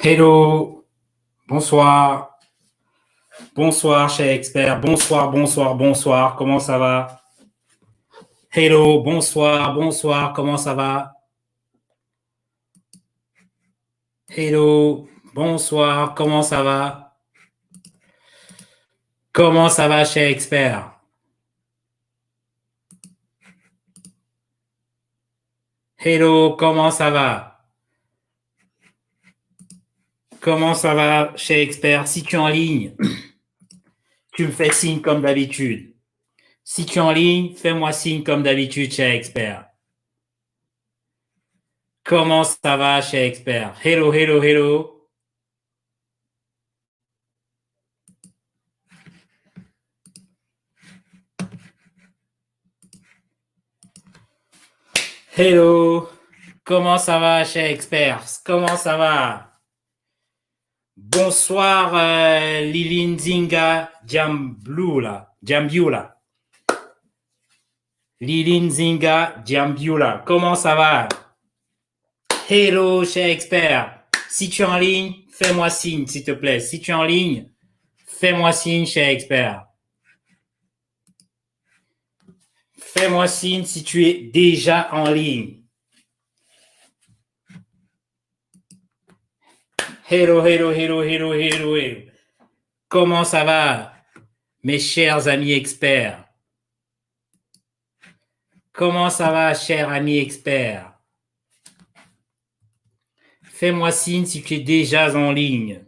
Hello, bonsoir, bonsoir, cher expert, bonsoir, bonsoir, bonsoir, comment ça va? Hello, bonsoir, bonsoir, comment ça va? Hello, bonsoir, comment ça va? Comment ça va, cher expert? Hello, comment ça va? Comment ça va, cher expert? Si tu es en ligne, tu me fais signe comme d'habitude. Si tu es en ligne, fais-moi signe comme d'habitude, cher expert. Comment ça va, cher expert? Hello, hello, hello. Hello, comment ça va, cher expert? Comment ça va? Bonsoir, Lilin Zinga Djambiula. Lilin Zinga Djambiula. Comment ça va? Hello, cher expert. Si tu es en ligne, fais-moi signe, s'il te plaît. Si tu es en ligne, fais-moi signe, cher expert. Fais-moi signe si tu es déjà en ligne. Hello, hello, hello, hello, hello, hello. Comment ça va, mes chers amis experts? Comment ça va, cher ami expert? Fais-moi signe si tu es déjà en ligne.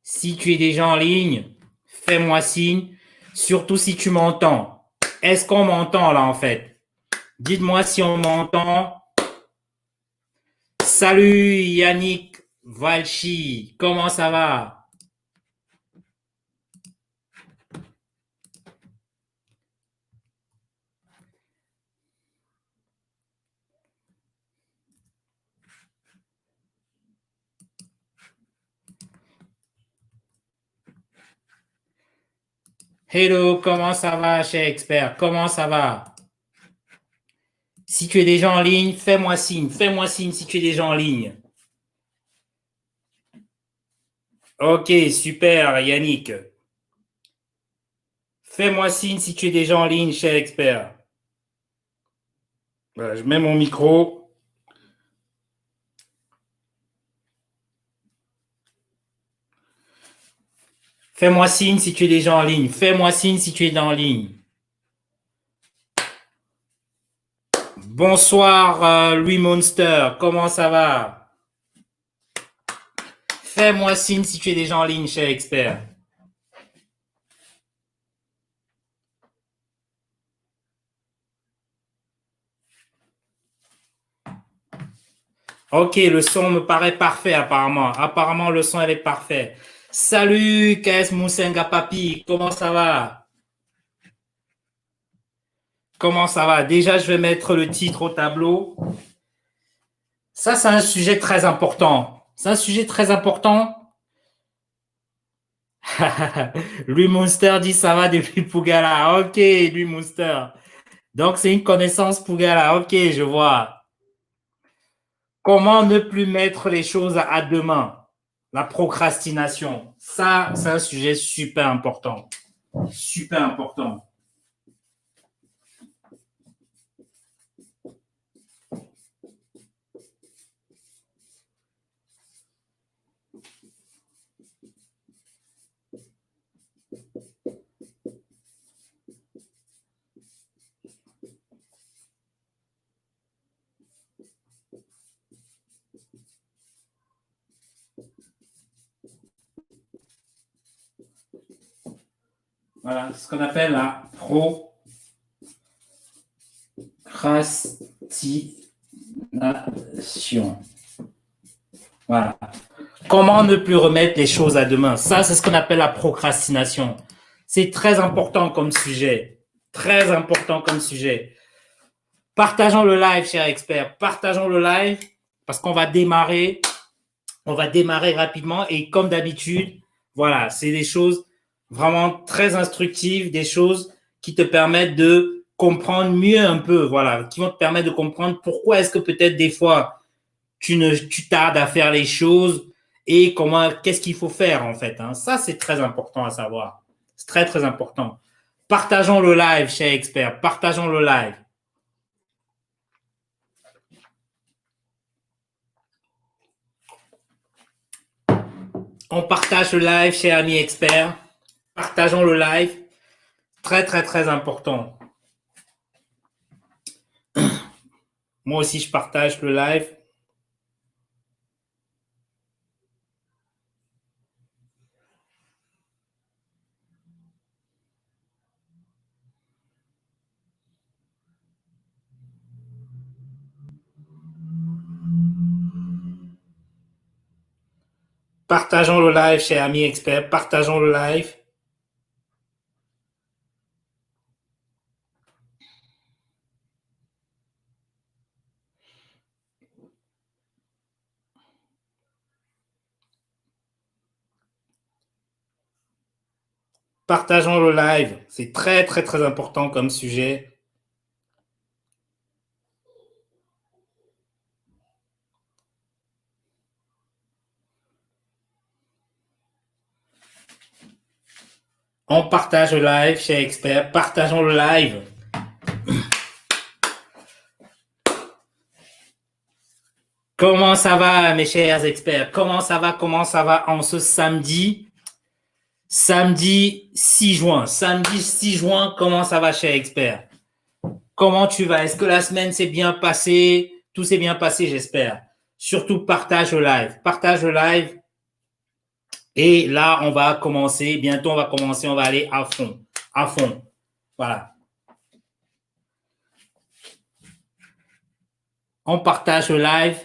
Si tu es déjà en ligne, fais-moi signe, surtout si tu m'entends. Est-ce qu'on m'entend là en fait? Dites-moi si on m'entend. Salut Yannick Valchi, comment ça va? Hello, comment ça va, cher expert? Comment ça va? Si tu es déjà en ligne, fais-moi signe. Fais-moi signe si tu es déjà en ligne. Ok, super, Yannick. Fais-moi signe si tu es déjà en ligne, cher expert. Voilà, je mets mon micro. Fais-moi signe si tu es déjà en ligne. Fais-moi signe si tu es en ligne. Bonsoir, Louis Monster. Comment ça va? Fais-moi signe si tu es déjà en ligne, cher expert. Ok, le son me paraît parfait apparemment. Apparemment, le son, elle est parfait. Salut, KS Moussenga Papi. Comment ça va? Comment ça va? Déjà, je vais mettre le titre au tableau. Ça, c'est un sujet très important. C'est un sujet très important. Louis Monster dit ça va depuis Pougala. Ok, Louis Monster. Donc, c'est une connaissance Pougala. Ok, je vois. Comment ne plus mettre les choses à demain? La procrastination. Ça, c'est un sujet super important. Super important. Voilà, ce qu'on appelle la procrastination. Voilà. Comment ne plus remettre les choses à demain? Ça, c'est ce qu'on appelle la procrastination. C'est très important comme sujet. Très important comme sujet. Partageons le live, chers experts. Partageons le live parce qu'on va démarrer. On va démarrer rapidement et comme d'habitude, voilà, c'est des choses vraiment très instructives, des choses qui te permettent de comprendre mieux un peu, voilà, qui vont te permettre de comprendre pourquoi est-ce que peut-être des fois tu tardes à faire les choses et qu'est-ce qu'il faut faire en fait. Hein. Ça, c'est très important à savoir. C'est très, très important. Partageons le live, chers experts. Partageons le live. On partage le live, chers amis experts. Partageons le live. Très, très, très important. Moi aussi, je partage le live. Partageons le live, chers amis experts. Partageons le live. Partageons le live. C'est très, très, très important comme sujet. On partage le live, chers experts. Partageons le live. Comment ça va, mes chers experts? Comment ça va? Comment ça va en ce samedi? Samedi 6 juin. Samedi 6 juin, comment ça va, chers experts? Comment tu vas? Est-ce que la semaine s'est bien passée? Tout s'est bien passé, j'espère. Surtout, partage le live. Partage le live. Et là, on va commencer. Bientôt, on va commencer. On va aller à fond. À fond. Voilà. On partage le live.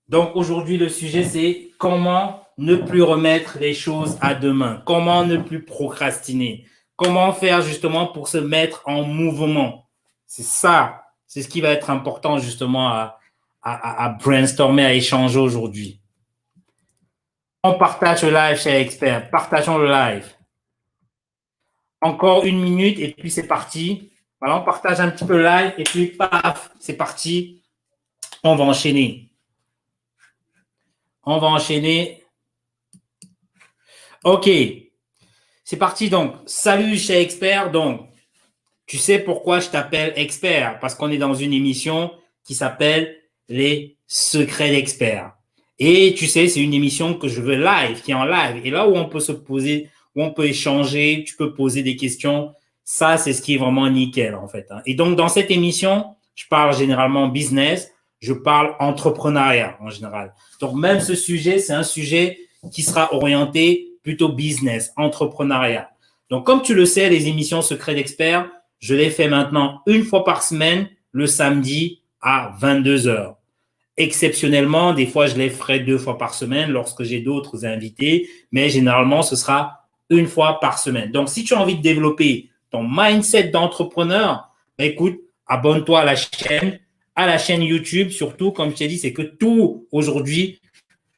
Donc, aujourd'hui, le sujet, c'est comment ne plus remettre les choses à demain. Comment ne plus procrastiner. Comment faire justement pour se mettre en mouvement. C'est ça. C'est ce qui va être important justement à brainstormer, à échanger aujourd'hui. On partage le live, chers experts. Partageons le live. Encore 1 minute et puis c'est parti. Voilà, on partage un petit peu le live et puis paf, c'est parti. On va enchaîner. On va enchaîner. OK. C'est parti donc. Salut, chers experts. Donc, tu sais pourquoi je t'appelle expert? Parce qu'on est dans une émission qui s'appelle Les Secrets d'experts. Et tu sais, c'est une émission que je veux live, qui est en live. Et là où on peut se poser, où on peut échanger, tu peux poser des questions. Ça, c'est ce qui est vraiment nickel, en fait. Et donc, dans cette émission, je parle généralement business, je parle entrepreneuriat en général. Donc, même ce sujet, c'est un sujet qui sera orienté plutôt business, entrepreneuriat. Donc, comme tu le sais, les émissions Secrets d'experts, je les fais maintenant 1 fois par semaine, le samedi à 22 heures. Exceptionnellement, des fois, je les ferai 2 fois par semaine lorsque j'ai d'autres invités, mais généralement, ce sera 1 fois par semaine. Donc, si tu as envie de développer ton mindset d'entrepreneur, ben, écoute, abonne-toi à la chaîne YouTube, surtout, comme je t'ai dit, c'est que tout aujourd'hui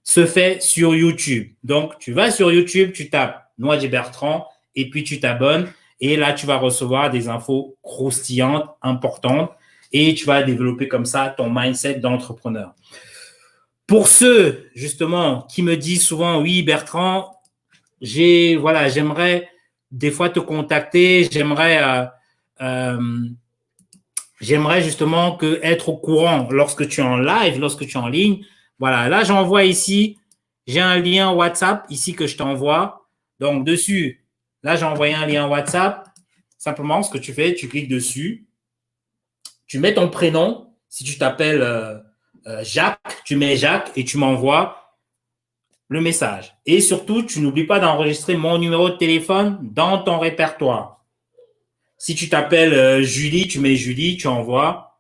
se fait sur YouTube. Donc, tu vas sur YouTube, tu tapes Noaji Bertrand et puis tu t'abonnes. Et là, tu vas recevoir des infos croustillantes, importantes, et tu vas développer comme ça ton mindset d'entrepreneur. Pour ceux, justement, qui me disent souvent, oui, Bertrand, j'aimerais des fois te contacter, j'aimerais justement être au courant lorsque tu es en live, lorsque tu es en ligne. Voilà, là, j'envoie ici, j'ai un lien WhatsApp ici que je t'envoie. Donc, dessus, là, j'ai envoyé un lien WhatsApp. Simplement, ce que tu fais, tu cliques dessus, tu mets ton prénom. Si tu t'appelles Jacques, tu mets Jacques et tu m'envoies le message. Et surtout, tu n'oublies pas d'enregistrer mon numéro de téléphone dans ton répertoire. Si tu t'appelles Julie, tu mets Julie, tu envoies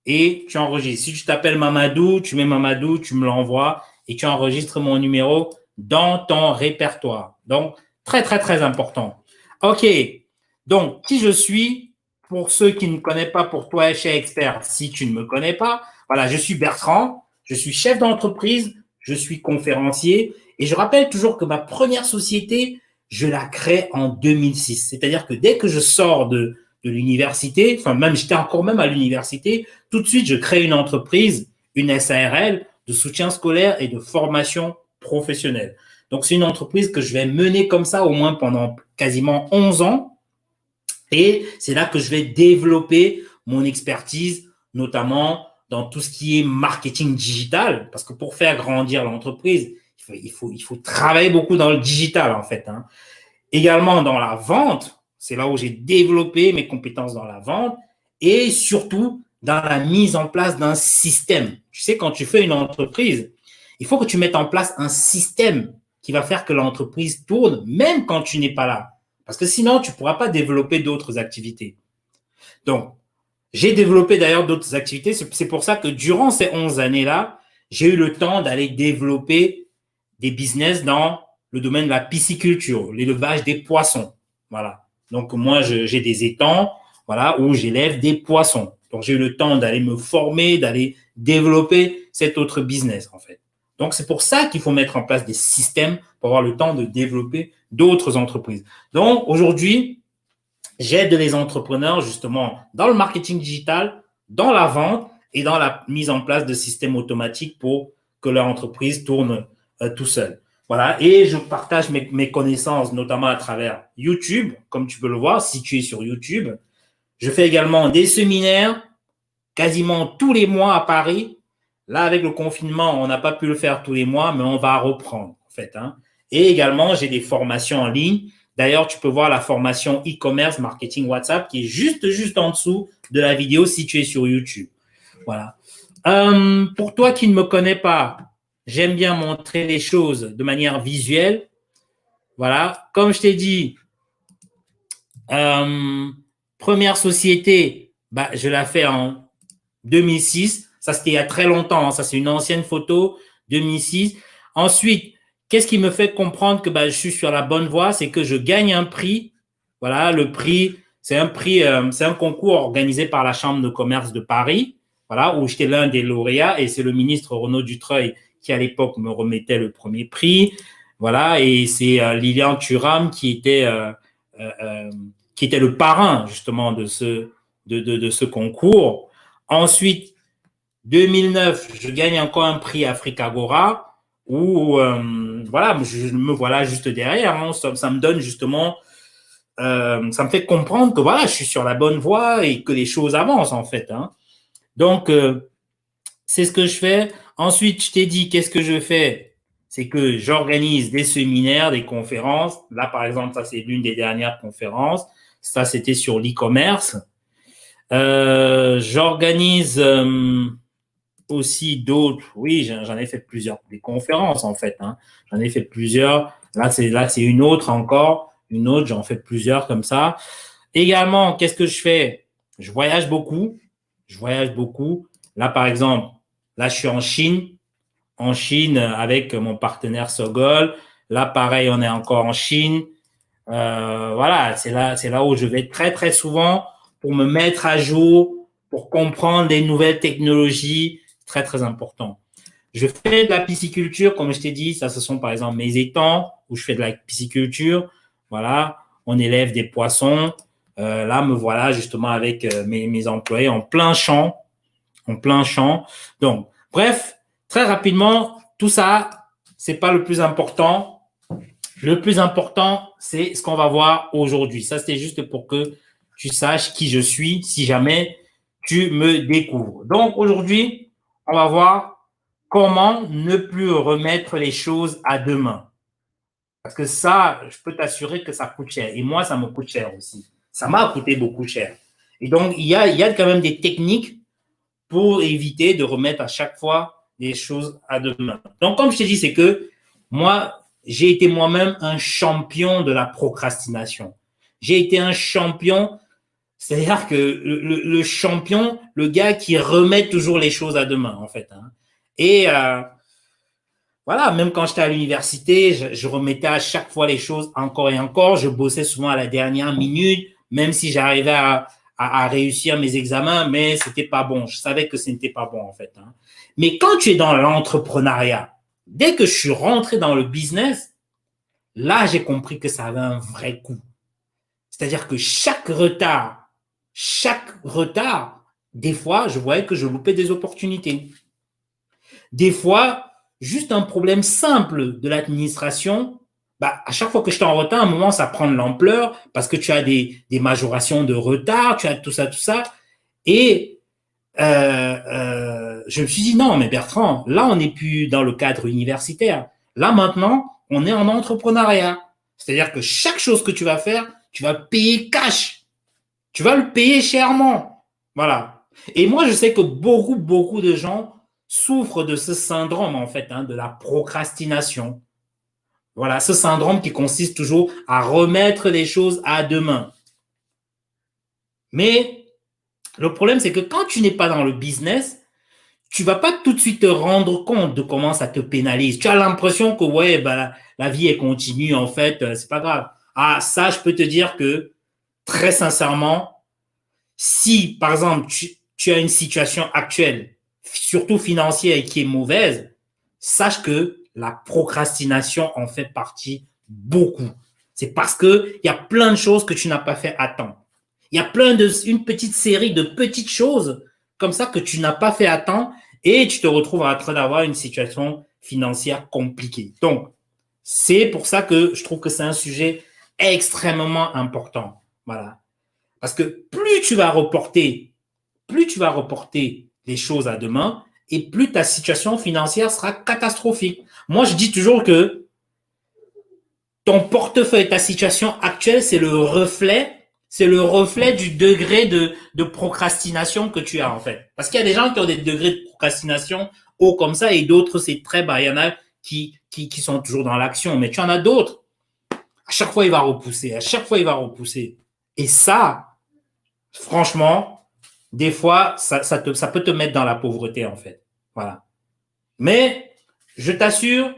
et tu enregistres. Si tu t'appelles Mamadou, tu mets Mamadou, tu me l'envoies et tu enregistres mon numéro dans ton répertoire. Donc, très, très, très important. OK. Donc, qui je suis, pour ceux qui ne me connaissent pas, pour toi, cher expert, si tu ne me connais pas, voilà, je suis Bertrand, je suis chef d'entreprise, je suis conférencier Et je rappelle toujours que ma première société, je la crée en 2006. C'est-à-dire que dès que je sors de l'université, enfin même j'étais encore même à l'université, tout de suite je crée une entreprise, une SARL de soutien scolaire et de formation professionnelle. Donc c'est une entreprise que je vais mener comme ça au moins pendant quasiment 11 ans. Et c'est là que je vais développer mon expertise, notamment dans tout ce qui est marketing digital, parce que pour faire grandir l'entreprise, il faut travailler beaucoup dans le digital, en fait. Hein. Également dans la vente, c'est là où j'ai développé mes compétences dans la vente et surtout dans la mise en place d'un système. Tu sais, quand tu fais une entreprise, il faut que tu mettes en place un système qui va faire que l'entreprise tourne, même quand tu n'es pas là. Parce que sinon, tu ne pourras pas développer d'autres activités. Donc, j'ai développé d'ailleurs d'autres activités. C'est pour ça que durant ces 11 années-là, j'ai eu le temps d'aller développer des business dans le domaine de la pisciculture, l'élevage des poissons. Voilà. Donc, moi, j'ai des étangs, voilà, où j'élève des poissons. Donc, j'ai eu le temps d'aller me former, d'aller développer cet autre business, en fait. Donc, c'est pour ça qu'il faut mettre en place des systèmes pour avoir le temps de développer d'autres entreprises. Donc, aujourd'hui, j'aide les entrepreneurs justement dans le marketing digital, dans la vente et dans la mise en place de systèmes automatiques pour que leur entreprise tourne tout seul. Voilà, et je partage mes connaissances notamment à travers YouTube, comme tu peux le voir, si tu es sur YouTube. Je fais également des séminaires quasiment tous les mois à Paris. Là, avec le confinement, on n'a pas pu le faire tous les mois, mais on va reprendre en fait. Hein. Et également, j'ai des formations en ligne. D'ailleurs, tu peux voir la formation e-commerce marketing WhatsApp qui est juste en dessous de la vidéo si tu es sur YouTube. Voilà. Pour toi qui ne me connais pas, j'aime bien montrer les choses de manière visuelle. Voilà. Comme je t'ai dit, première société, bah, je la fais en 2006. Ça, c'était il y a très longtemps. Hein. Ça, c'est une ancienne photo, 2006. Ensuite, qu'est-ce qui me fait comprendre que bah, je suis sur la bonne voie? C'est que je gagne un prix. Voilà, le prix, c'est un concours organisé par la Chambre de commerce de Paris, voilà, où j'étais l'un des lauréats et c'est le ministre Renaud Dutreuil qui, à l'époque, me remettait le premier prix. Voilà, et c'est Lilian Thuram qui était le parrain, justement, de ce concours. Ensuite, 2009, je gagne encore un prix Africagora où voilà, je me voilà juste derrière. Hein, ça me donne justement, ça me fait comprendre que voilà, je suis sur la bonne voie et que les choses avancent en fait. Hein. Donc, c'est ce que je fais. Ensuite, je t'ai dit, qu'est-ce que je fais? C'est que j'organise des séminaires, des conférences. Là, par exemple, ça, c'est l'une des dernières conférences. Ça, c'était sur l'e-commerce. J'organise aussi d'autres. Oui, j'en ai fait plusieurs. Des conférences, en fait. Hein. J'en ai fait plusieurs. Là, c'est une autre encore. Une autre, j'en fais plusieurs comme ça. Également, qu'est-ce que je fais? Je voyage beaucoup. Je voyage beaucoup. Là, par exemple, là, je suis en Chine avec mon partenaire Sogol. Là, pareil, on est encore en Chine. Voilà, c'est là où je vais très souvent pour me mettre à jour, pour comprendre des nouvelles technologies, très important. Je fais de la pisciculture, comme je t'ai dit, ça ce sont par exemple mes étangs où je fais de la pisciculture. Voilà, on élève des poissons. Là, me voilà justement avec mes employés en plein champ, Donc, bref, très rapidement, tout ça, c'est pas le plus important. Le plus important, c'est ce qu'on va voir aujourd'hui. Ça, c'était juste pour que tu saches qui je suis si jamais tu me découvres. Donc, aujourd'hui, on va voir comment ne plus remettre les choses à demain. Parce que ça, je peux t'assurer que ça coûte cher. Et moi, ça me coûte cher aussi. Ça m'a coûté beaucoup cher. Et donc, il y a quand même des techniques pour éviter de remettre à chaque fois les choses à demain. Donc, comme je t'ai dit, c'est que moi, j'ai été moi-même un champion de la procrastination. J'ai été un champion, c'est-à-dire que le champion, le gars qui remet toujours les choses à demain, en fait. Hein. Et voilà, même quand j'étais à l'université, je remettais à chaque fois les choses encore et encore. Je bossais souvent à la dernière minute, même si j'arrivais à réussir mes examens, mais c'était pas bon. Je savais que ce n'était pas bon, en fait. Hein. Mais quand tu es dans l'entrepreneuriat, Dès que je suis rentré dans le business, là, j'ai compris que ça avait un vrai coût. C'est-à-dire que chaque retard, des fois, je voyais que je loupais des opportunités. Des fois, juste un problème simple de l'administration, bah, à chaque fois que je suis en retard, à un moment, ça prend de l'ampleur parce que tu as des majorations de retard, tu as tout ça, tout ça. Et je me suis dit, non, mais Bertrand, là, on n'est plus dans le cadre universitaire. Là, maintenant, on est en entrepreneuriat. C'est-à-dire que chaque chose que tu vas faire, tu vas payer cash. Tu vas le payer chèrement. Voilà. Et moi, je sais que beaucoup de gens souffrent de ce syndrome, en fait, de la procrastination. Voilà, ce syndrome qui consiste toujours à remettre les choses à demain. Mais le problème, c'est que quand tu n'es pas dans le business, tu vas pas tout de suite te rendre compte de comment ça te pénalise. Tu as l'impression que, ouais, bah, la vie est continue, en fait, c'est pas grave. Ah, ça, je peux te dire que, très sincèrement, si, par exemple, tu as une situation actuelle, surtout financière, et qui est mauvaise, sache que la procrastination en fait partie beaucoup. C'est parce qu'il y a plein de choses que tu n'as pas fait à temps. Il y a une petite série de petites choses comme ça que tu n'as pas fait à temps et tu te retrouves en train d'avoir une situation financière compliquée. Donc, c'est pour ça que je trouve que c'est un sujet extrêmement important. Voilà. Parce que plus tu vas reporter les choses à demain et plus ta situation financière sera catastrophique. Moi, je dis toujours que ton portefeuille, ta situation actuelle, c'est le reflet du degré de procrastination que tu as, en fait. Parce qu'il y a des gens qui ont des degrés de procrastination hauts comme ça et d'autres, c'est très bas. Il y en a qui sont toujours dans l'action, mais tu en as d'autres. À chaque fois, il va repousser. À chaque fois, il va repousser. Et ça, franchement, des fois, ça peut te mettre dans la pauvreté, en fait. Voilà. Mais, je t'assure,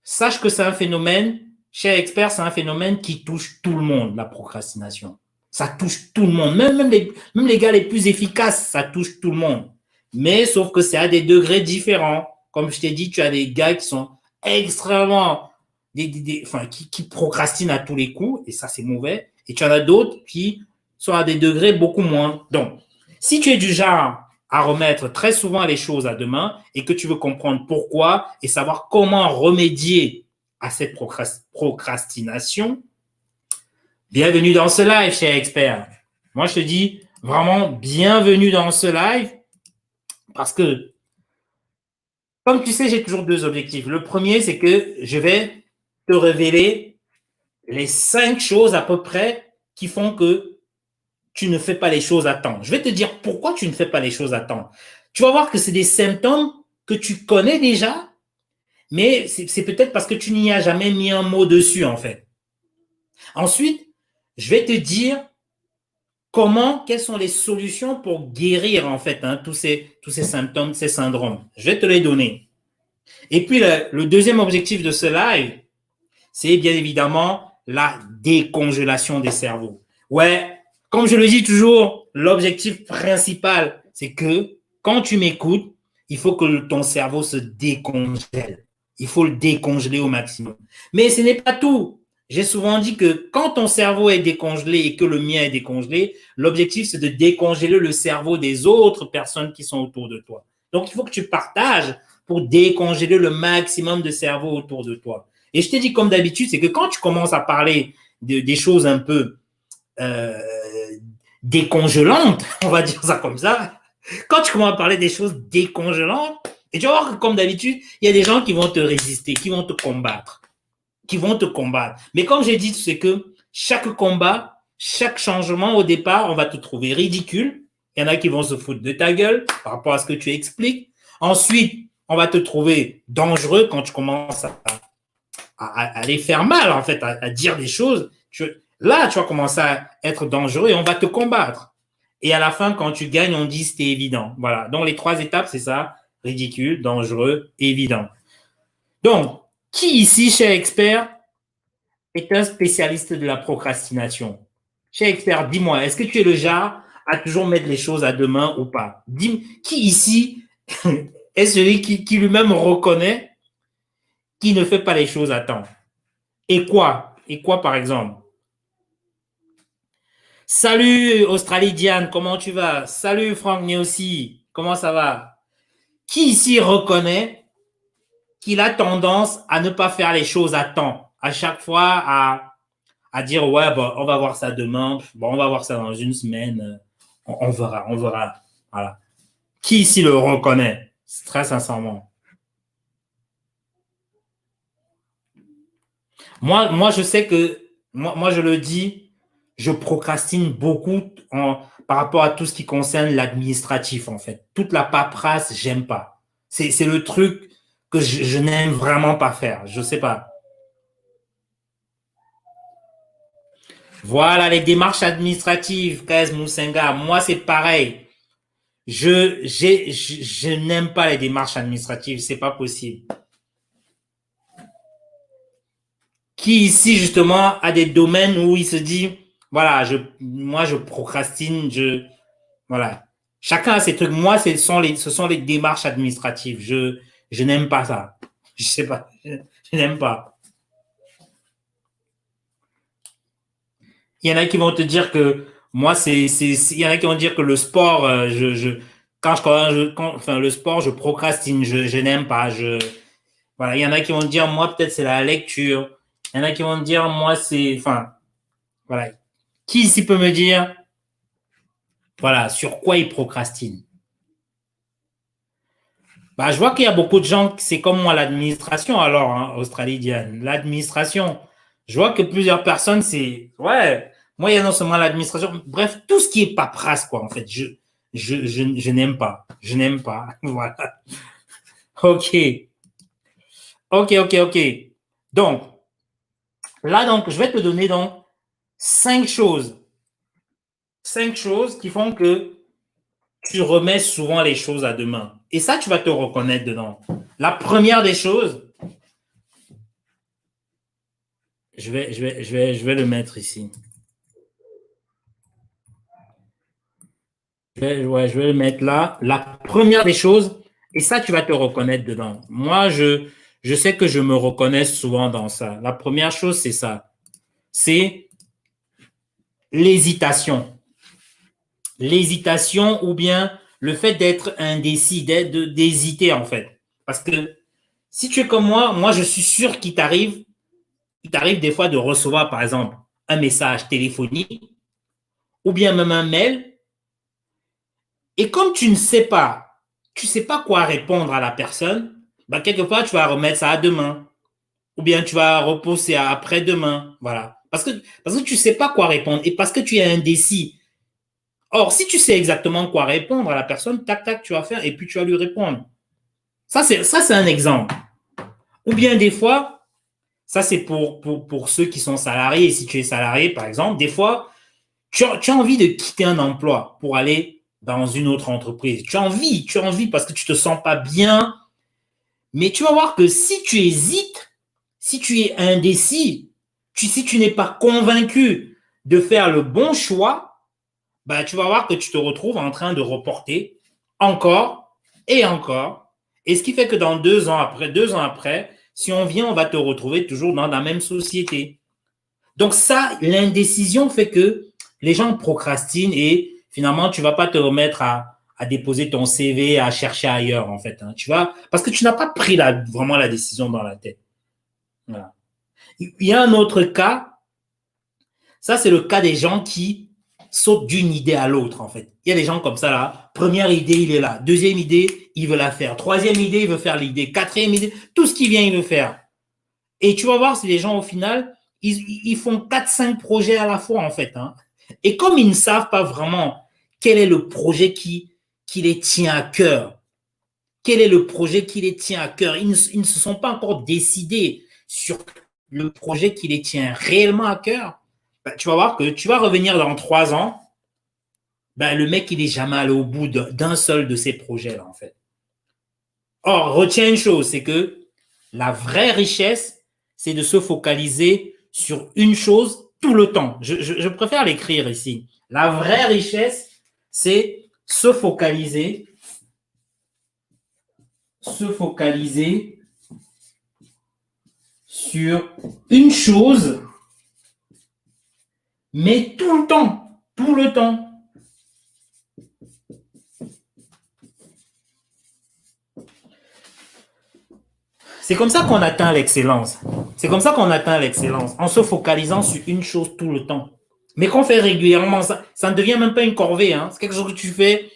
sache que c'est un phénomène, cher expert, c'est un phénomène qui touche tout le monde, la procrastination. Ça touche tout le monde. Même les gars les plus efficaces, ça touche tout le monde. Mais, sauf que c'est à des degrés différents. Comme je t'ai dit, tu as des gars qui sont extrêmement, qui procrastinent à tous les coups, et ça, c'est mauvais. Et tu en as d'autres qui sont à des degrés beaucoup moins. Donc, si tu es du genre à remettre très souvent les choses à demain et que tu veux comprendre pourquoi et savoir comment remédier à cette procrastination, bienvenue dans ce live, cher expert. Moi, je te dis vraiment bienvenue dans ce live parce que, comme tu sais, j'ai toujours deux objectifs. Le premier, c'est que je vais te révéler les 5 choses à peu près qui font que tu ne fais pas les choses à temps. Je vais te dire pourquoi tu ne fais pas les choses à temps. Tu vas voir que c'est des symptômes que tu connais déjà, mais c'est peut-être parce que tu n'y as jamais mis un mot dessus, en fait. Ensuite, je vais te dire quelles sont les solutions pour guérir, en fait, tous ces symptômes, ces syndromes. Je vais te les donner. Et puis, le deuxième objectif de ce live, c'est bien évidemment la décongélation des cerveaux. Ouais, comme je le dis toujours, l'objectif principal, c'est que quand tu m'écoutes, il faut que ton cerveau se décongèle. Il faut le décongeler au maximum. Mais ce n'est pas tout. J'ai souvent dit que quand ton cerveau est décongelé et que le mien est décongelé, l'objectif, c'est de décongeler le cerveau des autres personnes qui sont autour de toi. Donc, il faut que tu partages pour décongeler le maximum de cerveau autour de toi. Et je t'ai dit, comme d'habitude, c'est que quand tu commences à parler des choses un peu décongelantes, on va dire ça comme ça, quand tu commences à parler des choses décongelantes, et tu vas voir que comme d'habitude, il y a des gens qui vont te résister, qui vont te combattre. Mais comme j'ai dit, c'est que chaque combat, chaque changement au départ, on va te trouver ridicule. Il y en a qui vont se foutre de ta gueule par rapport à ce que tu expliques. Ensuite, on va te trouver dangereux quand tu commences à les faire mal, en fait, à dire des choses. Là, tu vas commencer à être dangereux et on va te combattre. Et à la fin, quand tu gagnes, on dit c'était évident. Voilà. Donc, les 3 étapes, c'est ça. Ridicule, dangereux, évident. Donc, qui ici, cher expert, est un spécialiste de la procrastination? Cher expert, dis-moi, est-ce que tu es le genre à toujours mettre les choses à demain ou pas? Dis, qui ici est celui qui lui-même reconnaît qui ne fait pas les choses à temps. Et quoi? Et quoi, par exemple? Salut Australie Diane, comment tu vas? Salut Franck Néossi, comment ça va? Qui ici reconnaît qu'il a tendance à ne pas faire les choses à temps? À chaque fois, à dire, ouais, bon, on va voir ça demain, bon, on va voir ça dans une semaine, on verra, on verra. Voilà. Qui ici le reconnaît? Très sincèrement. Moi, je sais que, moi, je le dis, je procrastine beaucoup par rapport à tout ce qui concerne l'administratif, en fait. Toute la paperasse, j'aime pas. C'est le truc que je n'aime vraiment pas faire. Je sais pas. Voilà, les démarches administratives, KS Moussenga. Moi, c'est pareil. Je n'aime pas les démarches administratives. C'est pas possible. Qui ici, justement, a des domaines où il se dit, voilà, moi, je procrastine, voilà. Chacun a ses trucs. Moi, ce sont les démarches administratives. Je n'aime pas ça. Je sais pas. Je n'aime pas. Il y en a qui vont te dire que moi, il y en a qui vont dire que le sport, enfin, le sport, je procrastine. Je n'aime pas. Voilà. Il y en a qui vont dire, moi, peut-être c'est la lecture. Il y en a qui vont dire, moi, enfin, voilà. Qui ici peut me dire, voilà, sur quoi il procrastine? Bah, je vois qu'il y a beaucoup de gens, c'est comme moi, l'administration, alors, hein, australienne, l'administration. Je vois que plusieurs personnes, ouais, moi, il y a non seulement l'administration, bref, tout ce qui est paperasse, quoi, en fait, je n'aime pas. Je n'aime pas. Voilà. OK. OK, OK, OK. Donc, là, donc, je vais te donner, donc, cinq choses. Cinq choses qui font que tu remets souvent les choses à demain. Et ça, tu vas te reconnaître dedans. La première des choses, je vais le mettre ici. Ouais, je vais le mettre là. La première des choses, et ça, tu vas te reconnaître dedans. Moi, je sais que je me reconnais souvent dans ça. La première chose, c'est ça. C'est l'hésitation. L'hésitation ou bien le fait d'être indécis, d'hésiter en fait. Parce que si tu es comme moi, je suis sûr il t'arrive des fois de recevoir, par exemple, un message téléphonique ou bien même un mail. Et comme tu ne sais pas quoi répondre à la personne, bah, quelque part, tu vas remettre ça à demain. Ou bien tu vas repousser à après-demain. Voilà. Parce que tu ne sais pas quoi répondre et parce que tu es indécis. Or, si tu sais exactement quoi répondre à la personne, tac, tac, tu vas faire et puis tu vas lui répondre. Ça, c'est un exemple. Ou bien des fois, ça, c'est pour ceux qui sont salariés. Et si tu es salarié, par exemple, des fois, tu as envie de quitter un emploi pour aller dans une autre entreprise. Tu as envie parce que tu te sens pas bien. Mais tu vas voir que si tu hésites, si tu es indécis, si tu n'es pas convaincu de faire le bon choix, bah, tu vas voir que tu te retrouves en train de reporter encore et encore. Et ce qui fait que dans 2 ans après, si on vient, on va te retrouver toujours dans la même société. Donc ça, l'indécision fait que les gens procrastinent et finalement, tu ne vas pas te remettre à déposer ton CV, à chercher ailleurs, en fait. Hein. Parce que tu n'as pas pris vraiment la décision dans la tête. Voilà. Il y a un autre cas, ça c'est le cas des gens qui sautent d'une idée à l'autre, en fait. Il y a des gens comme ça, là. Première idée, il est là. Deuxième idée, il veut la faire. Troisième idée, il veut faire l'idée. Quatrième idée, tout ce qui vient, il veut faire. Et tu vas voir, si les gens, au final, ils font 4-5 projets à la fois, en fait. Hein. Et comme ils ne savent pas vraiment quel est le projet qui les tient à cœur, quel est le projet qui les tient à cœur, ils ne se sont pas encore décidés sur le projet qui les tient réellement à cœur, ben, tu vas voir que tu vas revenir dans 3 ans, ben, le mec, il n'est jamais allé au bout d'un seul de ces projets-là, en fait. Or, retiens une chose, c'est que la vraie richesse, c'est de se focaliser sur une chose tout le temps. Je préfère l'écrire ici. La vraie richesse, c'est se focaliser sur une chose, mais tout le temps, tout le temps. C'est comme ça qu'on atteint l'excellence. C'est comme ça qu'on atteint l'excellence, en se focalisant sur une chose tout le temps. Mais qu'on fait régulièrement, ça ne devient même pas une corvée. Hein. C'est quelque chose que tu fais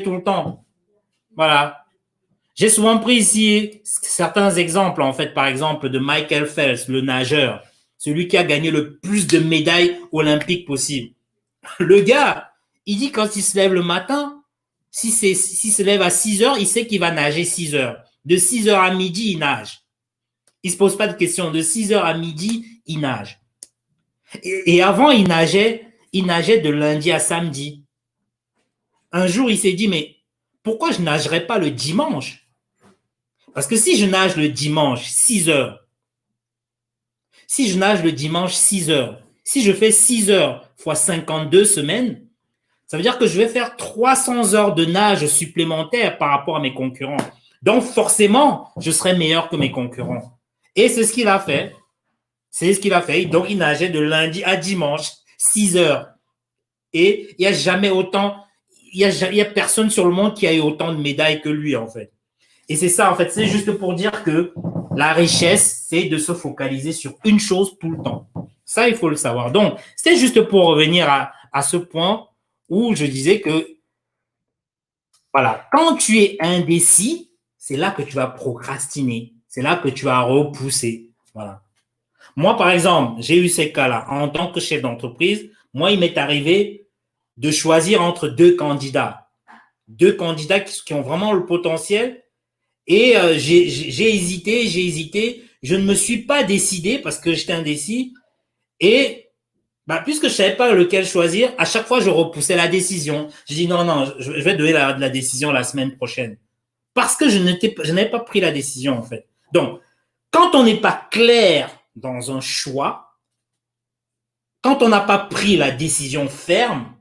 tout le temps. Voilà. J'ai souvent pris ici certains exemples, en fait, par exemple, de Michael Phelps, le nageur, celui qui a gagné le plus de médailles olympiques possible. Le gars, il dit quand il se lève le matin, s'il se lève à 6 heures, il sait qu'il va nager 6 heures. De 6 heures à midi, il nage. Il ne se pose pas de questions. De 6 heures à midi, il nage. Et avant, il nageait de lundi à samedi. Un jour, il s'est dit, mais pourquoi je ne nagerais pas le dimanche? Parce que si je nage le dimanche 6 heures, si je nage le dimanche 6 heures, si je fais 6 heures fois 52 semaines, ça veut dire que je vais faire 300 heures de nage supplémentaires par rapport à mes concurrents. Donc, forcément, je serai meilleur que mes concurrents. Et c'est ce qu'il a fait. C'est ce qu'il a fait. Donc, il nageait de lundi à dimanche, 6 heures. Et il n'y a jamais autant, il y a personne sur le monde qui a eu autant de médailles que lui, en fait. Et c'est ça, en fait. C'est juste pour dire que la richesse, c'est de se focaliser sur une chose tout le temps. Ça, il faut le savoir. Donc, c'est juste pour revenir à ce point où je disais que, voilà, quand tu es indécis, c'est là que tu vas procrastiner. C'est là que tu vas repousser. Voilà. Moi, par exemple, j'ai eu ces cas-là. En tant que chef d'entreprise, moi, il m'est arrivé de choisir entre deux candidats. Deux candidats qui ont vraiment le potentiel. Et j'ai hésité. Je ne me suis pas décidé parce que j'étais indécis. Et puisque je ne savais pas lequel choisir, à chaque fois, je repoussais la décision. Je dis non, je vais donner la décision la semaine prochaine. Parce que je n'avais pas pris la décision, en fait. Donc, quand on n'est pas clair dans un choix, quand on n'a pas pris la décision ferme,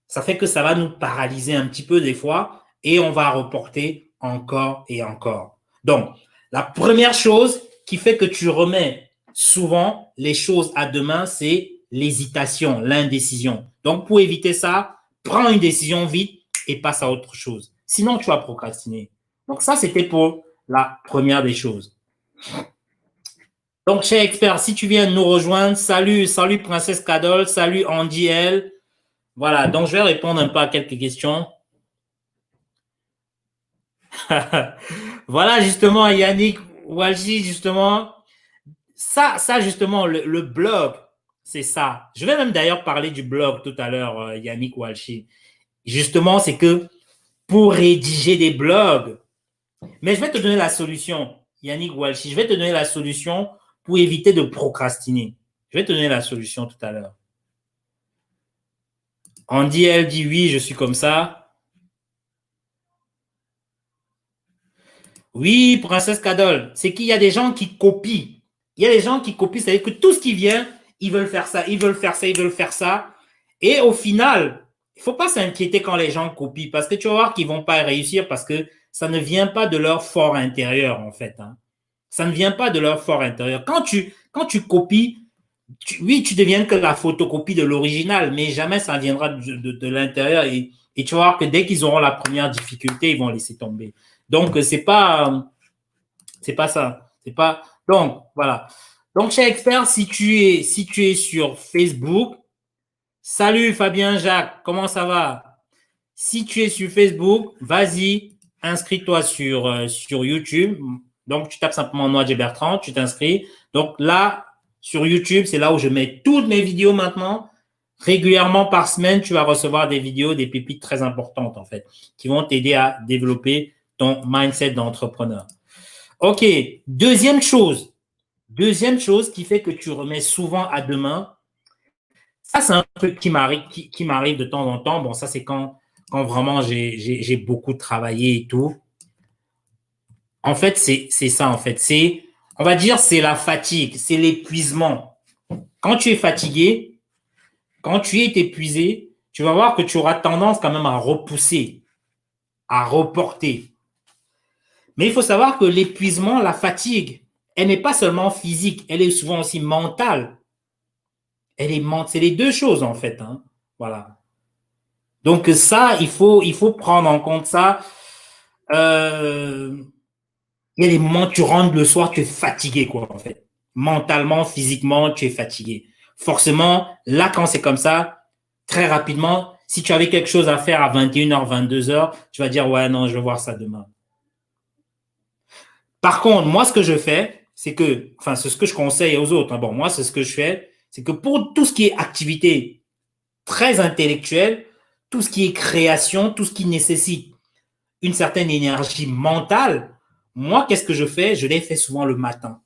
ça fait que ça va nous paralyser un petit peu des fois et on va reporter encore et encore. Donc, la première chose qui fait que tu remets souvent les choses à demain, c'est l'hésitation, l'indécision. Donc, pour éviter ça, prends une décision vite et passe à autre chose. Sinon, tu vas procrastiner. Donc, ça, c'était pour la première des choses. Donc, cher expert, si tu viens nous rejoindre, salut Princesse Cadol, salut Andy L. Voilà, donc je vais répondre un peu à quelques questions. Voilà, justement, Yannick Walshi, justement, ça justement, le blog, c'est ça. Je vais même d'ailleurs parler du blog tout à l'heure, Yannick Walshi. Justement, c'est que pour rédiger des blogs, mais je vais te donner la solution, Yannick Walshi, je vais te donner la solution pour éviter de procrastiner. Je vais te donner la solution tout à l'heure. Andy, elle dit oui, je suis comme ça. Oui, Princesse Cadol, c'est qu'il y a des gens qui copient. Il y a des gens qui copient, c'est-à-dire que tout ce qui vient, ils veulent faire ça, ils veulent faire ça, ils veulent faire ça. Et au final, il ne faut pas s'inquiéter quand les gens copient parce que tu vas voir qu'ils ne vont pas réussir parce que ça ne vient pas de leur fort intérieur, en fait. Hein. Ça ne vient pas de leur fort intérieur. Quand tu copies, oui, tu deviens que la photocopie de l'original, mais jamais ça viendra de l'intérieur. Et tu vas voir que dès qu'ils auront la première difficulté, ils vont laisser tomber. Donc, c'est pas ça. C'est pas. Donc, voilà. Donc, cher expert, si tu es sur Facebook, salut Fabien Jacques, comment ça va? Si tu es sur Facebook, vas-y, inscris-toi sur YouTube. Donc, tu tapes simplement Noadje Bertrand, tu t'inscris. Donc là, sur YouTube, c'est là où je mets toutes mes vidéos maintenant. Régulièrement par semaine, tu vas recevoir des vidéos, des pépites très importantes, en fait, qui vont t'aider à développer ton mindset d'entrepreneur. OK. Deuxième chose qui fait que tu remets souvent à demain, ça, c'est un truc qui m'arrive de temps en temps. Bon, ça, c'est quand vraiment j'ai beaucoup travaillé et tout. En fait, c'est ça, en fait. On va dire, c'est la fatigue, c'est l'épuisement. Quand tu es fatigué, quand tu es épuisé, tu vas voir que tu auras tendance quand même à repousser, à reporter. Mais il faut savoir que l'épuisement, la fatigue, elle n'est pas seulement physique, elle est souvent aussi mentale. C'est les deux choses, en fait, hein. Voilà. Donc, ça, il faut prendre en compte ça. Il y a des moments où tu rentres le soir, tu es fatigué, quoi, en fait. Mentalement, physiquement, tu es fatigué. Forcément, là, quand c'est comme ça, très rapidement, si tu avais quelque chose à faire à 21h, 22h, tu vas dire, ouais, non, je vais voir ça demain. Par contre, moi, ce que je fais, c'est que, enfin, c'est ce que je conseille aux autres, hein. Bon, moi, c'est ce que je fais, c'est que pour tout ce qui est activité très intellectuelle, tout ce qui est création, tout ce qui nécessite une certaine énergie mentale, moi, qu'est-ce que je fais? Je l'ai fait souvent le matin.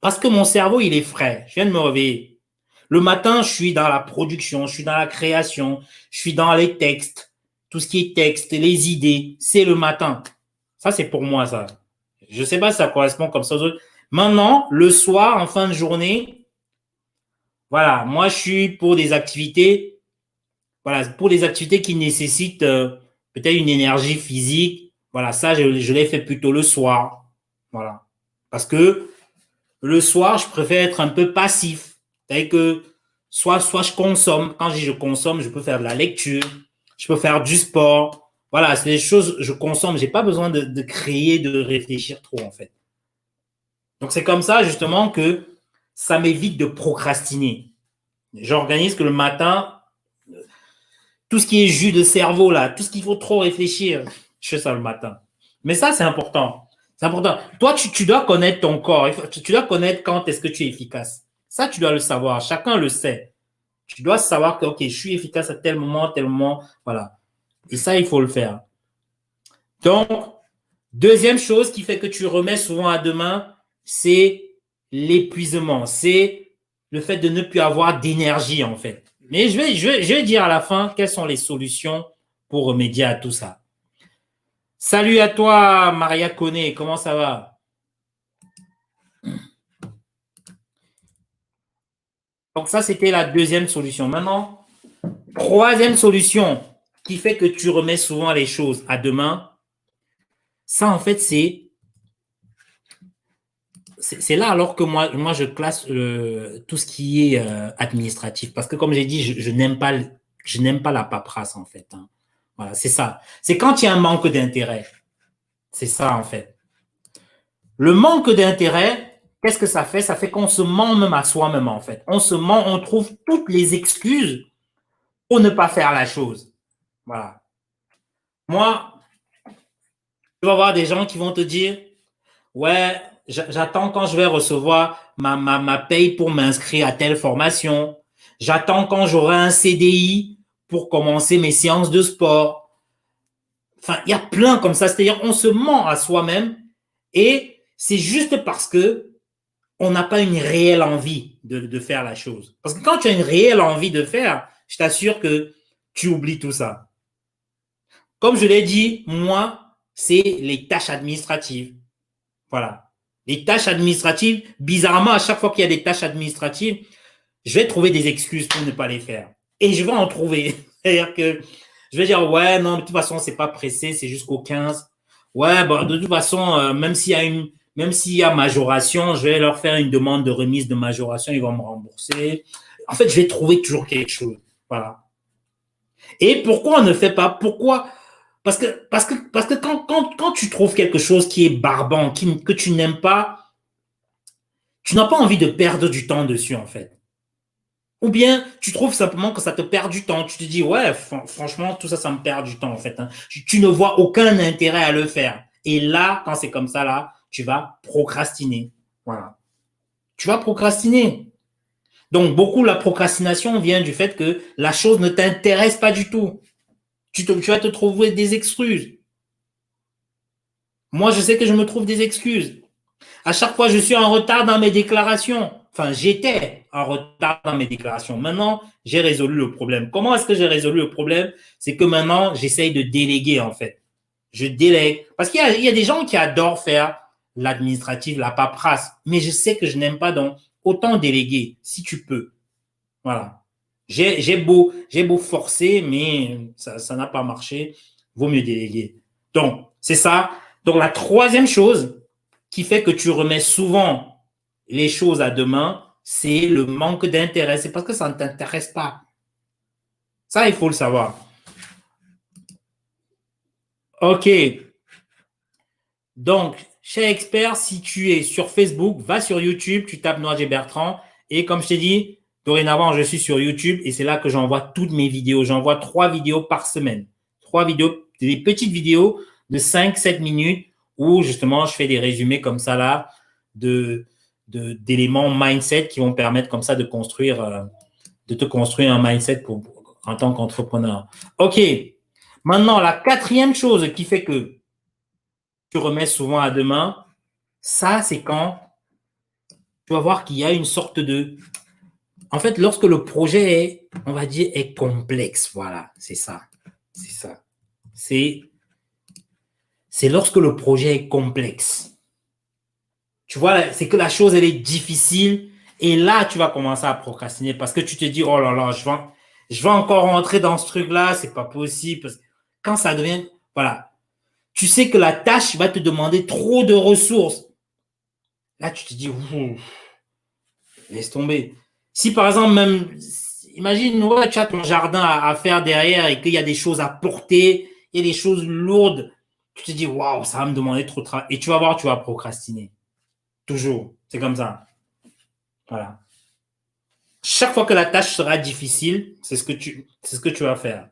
Parce que mon cerveau, il est frais. Je viens de me réveiller. Le matin, je suis dans la production, je suis dans la création, je suis dans les textes, tout ce qui est texte, les idées, c'est le matin. Ça, c'est pour moi, ça. Je ne sais pas si ça correspond comme ça aux autres. Maintenant, le soir, en fin de journée, voilà, moi, je suis pour des activités, voilà, pour des activités qui nécessitent peut-être une énergie physique. Voilà, ça, je l'ai fait plutôt le soir. Voilà. Parce que le soir, je préfère être un peu passif. C'est-à-dire que soit je consomme. Quand je dis je consomme, je peux faire de la lecture, je peux faire du sport. Voilà, c'est des choses, je consomme. J'ai pas besoin de créer, de réfléchir trop, en fait. Donc, c'est comme ça, justement, que ça m'évite de procrastiner. J'organise que le matin, tout ce qui est jus de cerveau, là, tout ce qu'il faut trop réfléchir, je fais ça le matin. Mais ça, c'est important. C'est important. Toi, tu dois connaître ton corps. Tu dois connaître quand est-ce que tu es efficace. Ça, tu dois le savoir. Chacun le sait. Tu dois savoir que, OK, je suis efficace à tel moment. Voilà. Et ça, il faut le faire. Donc, deuxième chose qui fait que tu remets souvent à demain, c'est l'épuisement. C'est le fait de ne plus avoir d'énergie, en fait. Mais je vais dire à la fin quelles sont les solutions pour remédier à tout ça. Salut à toi, Maria Koné. Comment ça va? Donc, ça, c'était la deuxième solution. Maintenant, troisième solution qui fait que tu remets souvent les choses à demain, ça, en fait, c'est là alors que moi je classe tout ce qui est administratif. Parce que, comme j'ai dit, je n'aime pas la paperasse, en fait, hein. Voilà, c'est ça. C'est quand il y a un manque d'intérêt. C'est ça, en fait. Le manque d'intérêt, qu'est-ce que ça fait? Ça fait qu'on se ment même à soi-même, en fait. On se ment, on trouve toutes les excuses pour ne pas faire la chose. Voilà. Moi, tu vas voir des gens qui vont te dire, ouais, j'attends quand je vais recevoir ma paye pour m'inscrire à telle formation. J'attends quand j'aurai un CDI pour commencer mes séances de sport. Enfin, il y a plein comme ça. C'est-à-dire, on se ment à soi-même et c'est juste parce que on n'a pas une réelle envie de faire la chose. Parce que quand tu as une réelle envie de faire, je t'assure que tu oublies tout ça. Comme je l'ai dit, moi, c'est les tâches administratives. Voilà. Les tâches administratives, bizarrement, à chaque fois qu'il y a des tâches administratives, je vais trouver des excuses pour ne pas les faire. Et je vais en trouver. C'est-à-dire que je vais dire, ouais, non, de toute façon, c'est pas pressé, c'est jusqu'au 15. Ouais, bon, de toute façon, même s'il y a majoration, je vais leur faire une demande de remise de majoration, ils vont me rembourser. En fait, je vais trouver toujours quelque chose. Voilà. Et pourquoi on ne fait pas? Pourquoi? Parce que quand tu trouves quelque chose qui est barbant, que tu n'aimes pas, tu n'as pas envie de perdre du temps dessus, en fait. Ou bien tu trouves simplement que ça te perd du temps. Tu te dis, ouais, franchement, tout ça, ça me perd du temps, en fait, hein. Tu ne vois aucun intérêt à le faire. Et là, quand c'est comme ça, là, tu vas procrastiner. Voilà. Tu vas procrastiner. Donc, beaucoup, la procrastination vient du fait que la chose ne t'intéresse pas du tout. Tu vas te trouver des excuses. Moi, je sais que je me trouve des excuses. À chaque fois, je suis en retard dans mes déclarations. Enfin, j'étais en retard dans mes déclarations. Maintenant, j'ai résolu le problème. Comment est-ce que j'ai résolu le problème? C'est que maintenant, j'essaye de déléguer, en fait. Je délègue. Parce qu'il y a des gens qui adorent faire l'administratif, la paperasse. Mais je sais que je n'aime pas, donc autant déléguer, si tu peux. Voilà. J'ai beau forcer, mais ça n'a pas marché. Vaut mieux déléguer. Donc, c'est ça. Donc, la troisième chose, qui fait que tu remets souvent les choses à demain, c'est le manque d'intérêt. C'est parce que ça ne t'intéresse pas. Ça, il faut le savoir. OK. Donc, cher expert, si tu es sur Facebook, va sur YouTube, tu tapes Noager Bertrand. Et comme je t'ai dit, dorénavant, je suis sur YouTube et c'est là que j'envoie toutes mes vidéos. J'envoie 3 vidéos par semaine. 3 vidéos, des petites vidéos de 5-7 minutes où justement je fais des résumés comme ça là d'éléments mindset qui vont permettre comme ça de te construire un mindset en tant qu'entrepreneur. OK. Maintenant, la quatrième chose qui fait que tu remets souvent à demain, ça, c'est quand tu vas voir qu'il y a une sorte de... En fait, lorsque le projet est, on va dire, est complexe, voilà, c'est ça. C'est ça. C'est lorsque le projet est complexe. Tu vois, c'est que la chose, elle est difficile et là, tu vas commencer à procrastiner parce que tu te dis, oh là là, je vais encore rentrer dans ce truc-là, c'est pas possible. Parce que quand ça devient, voilà, tu sais que la tâche va te demander trop de ressources. Là, tu te dis, laisse tomber. Si par exemple, même, imagine, ouais, tu as ton jardin à faire derrière et qu'il y a des choses à porter, il y a des choses lourdes, tu te dis, waouh, ça va me demander trop de travail. Et tu vas voir, tu vas procrastiner. Toujours. C'est comme ça. Voilà. Chaque fois que la tâche sera difficile, c'est ce que tu vas faire.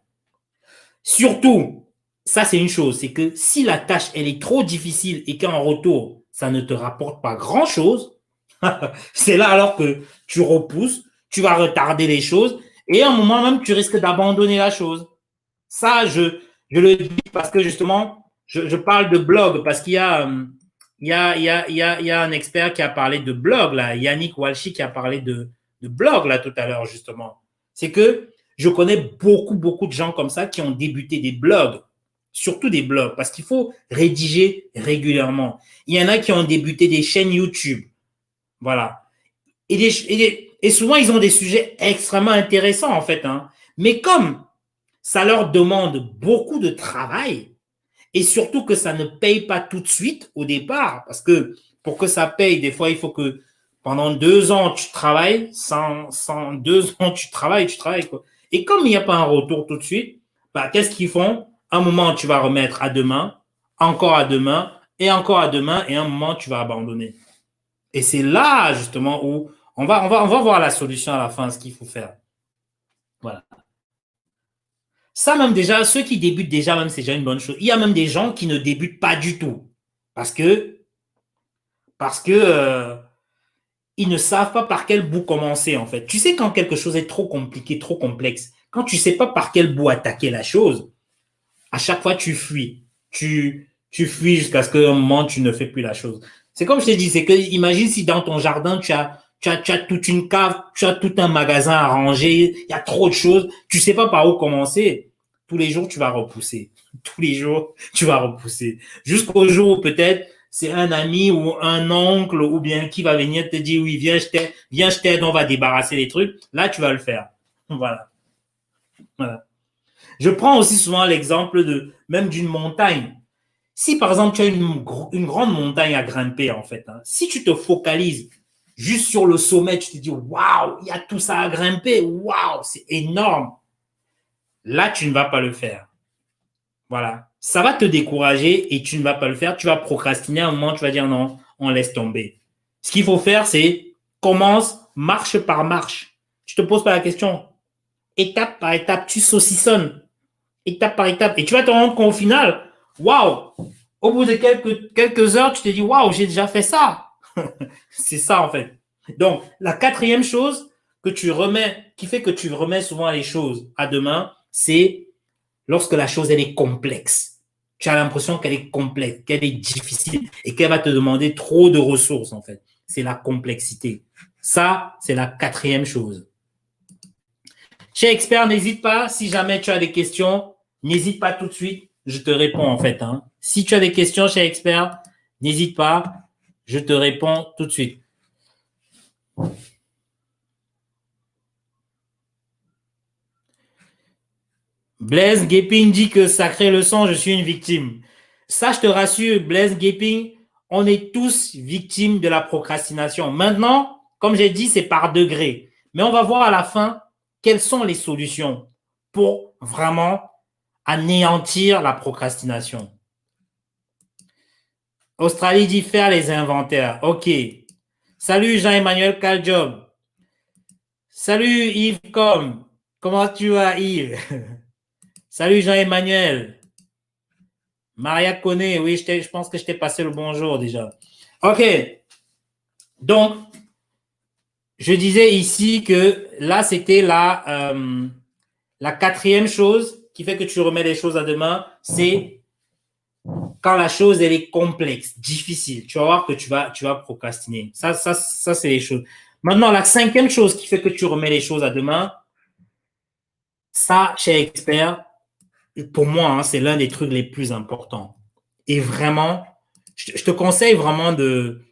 Surtout, ça c'est une chose, c'est que si la tâche elle est trop difficile et qu'en retour ça ne te rapporte pas grand chose, c'est là alors que tu repousses, tu vas retarder les choses et à un moment même tu risques d'abandonner la chose. Ça, je le dis parce que justement, je parle de blog parce qu'il y a, il y a un expert qui a parlé de blog, là, Yannick Walshi qui a parlé de blog là tout à l'heure, justement. C'est que je connais beaucoup de gens comme ça qui ont débuté des blogs, surtout des blogs, parce qu'il faut rédiger régulièrement. Il y en a qui ont débuté des chaînes YouTube. Voilà. Et souvent, ils ont des sujets extrêmement intéressants, en fait. Hein. Mais comme ça leur demande beaucoup de travail et surtout que ça ne paye pas tout de suite au départ, parce que pour que ça paye, des fois, il faut que pendant 2 ans, tu travailles, sans 2 ans, tu travailles, quoi. Et comme il n'y a pas un retour tout de suite, bah, qu'est-ce qu'ils font? Un moment, tu vas remettre à demain, encore à demain, et encore à demain, et un moment, tu vas abandonner. Et c'est là, justement, où on va voir la solution à la fin, ce qu'il faut faire. Voilà. Ça, même déjà, ceux qui débutent déjà, même, c'est déjà une bonne chose. Il y a même des gens qui ne débutent pas du tout. Parce que, parce que ils ne savent pas par quel bout commencer, en fait. Tu sais, quand quelque chose est trop compliqué, trop complexe, quand tu ne sais pas par quel bout attaquer la chose, à chaque fois, tu fuis. Tu fuis jusqu'à ce qu'à un moment, tu ne fais plus la chose. C'est comme je t'ai dit, c'est que, imagine si dans ton jardin, tu as toute une cave, tu as tout un magasin à ranger, il y a trop de choses, tu sais pas par où commencer. Tous les jours, tu vas repousser. Tous les jours, tu vas repousser. Jusqu'au jour où peut-être c'est un ami ou un oncle ou bien qui va venir te dire, oui, viens, je t'aide, on va débarrasser les trucs. Là, tu vas le faire. Voilà. Voilà. Je prends aussi souvent l'exemple même d'une montagne. Si par exemple tu as une grande montagne à grimper, en fait, hein, si tu te focalises juste sur le sommet, tu te dis waouh, il y a tout ça à grimper, waouh, c'est énorme. Là, tu ne vas pas le faire. Voilà. Ça va te décourager et tu ne vas pas le faire. Tu vas procrastiner. À un moment, tu vas dire non, on laisse tomber. Ce qu'il faut faire, c'est commence marche par marche. Tu te poses pas la question. Étape par étape, tu saucissonnes. Étape par étape. Et tu vas te rendre compte au final, waouh, au bout de quelques heures, tu te dis, waouh, j'ai déjà fait ça. C'est ça, en fait. Donc, la quatrième chose qui fait que tu remets souvent les choses à demain, c'est lorsque la chose, elle est complexe. Tu as l'impression qu'elle est complexe, qu'elle est difficile et qu'elle va te demander trop de ressources, en fait. C'est la complexité. Ça, c'est la quatrième chose. Chez Expert, n'hésite pas, si jamais tu as des questions, n'hésite pas tout de suite, je te réponds en fait. Hein. Si tu as des questions chez Expert, n'hésite pas, je te réponds tout de suite. Blaise Gaping dit que sacrée leçon, je suis une victime. Ça, je te rassure, Blaise Gaping, On est tous victimes de la procrastination. Maintenant, comme j'ai dit, c'est par degré. Mais on va voir à la fin quelles sont les solutions pour vraiment anéantir la procrastination. Australie dit faire les inventaires. OK. Salut Jean-Emmanuel Caljob. Salut Yves Com. Comment tu vas Yves? Salut Jean-Emmanuel. Maria Koné, oui, je pense que je t'ai passé le bonjour déjà. OK. Donc, je disais ici que là, c'était la quatrième chose qui fait que tu remets les choses à demain, c'est quand la chose, elle est complexe, difficile. Tu vas voir que tu vas procrastiner. Ça c'est les choses. Maintenant, la cinquième chose qui fait que tu remets les choses à demain, ça, cher expert, pour moi, hein, c'est l'un des trucs les plus importants. Et vraiment, je te conseille vraiment de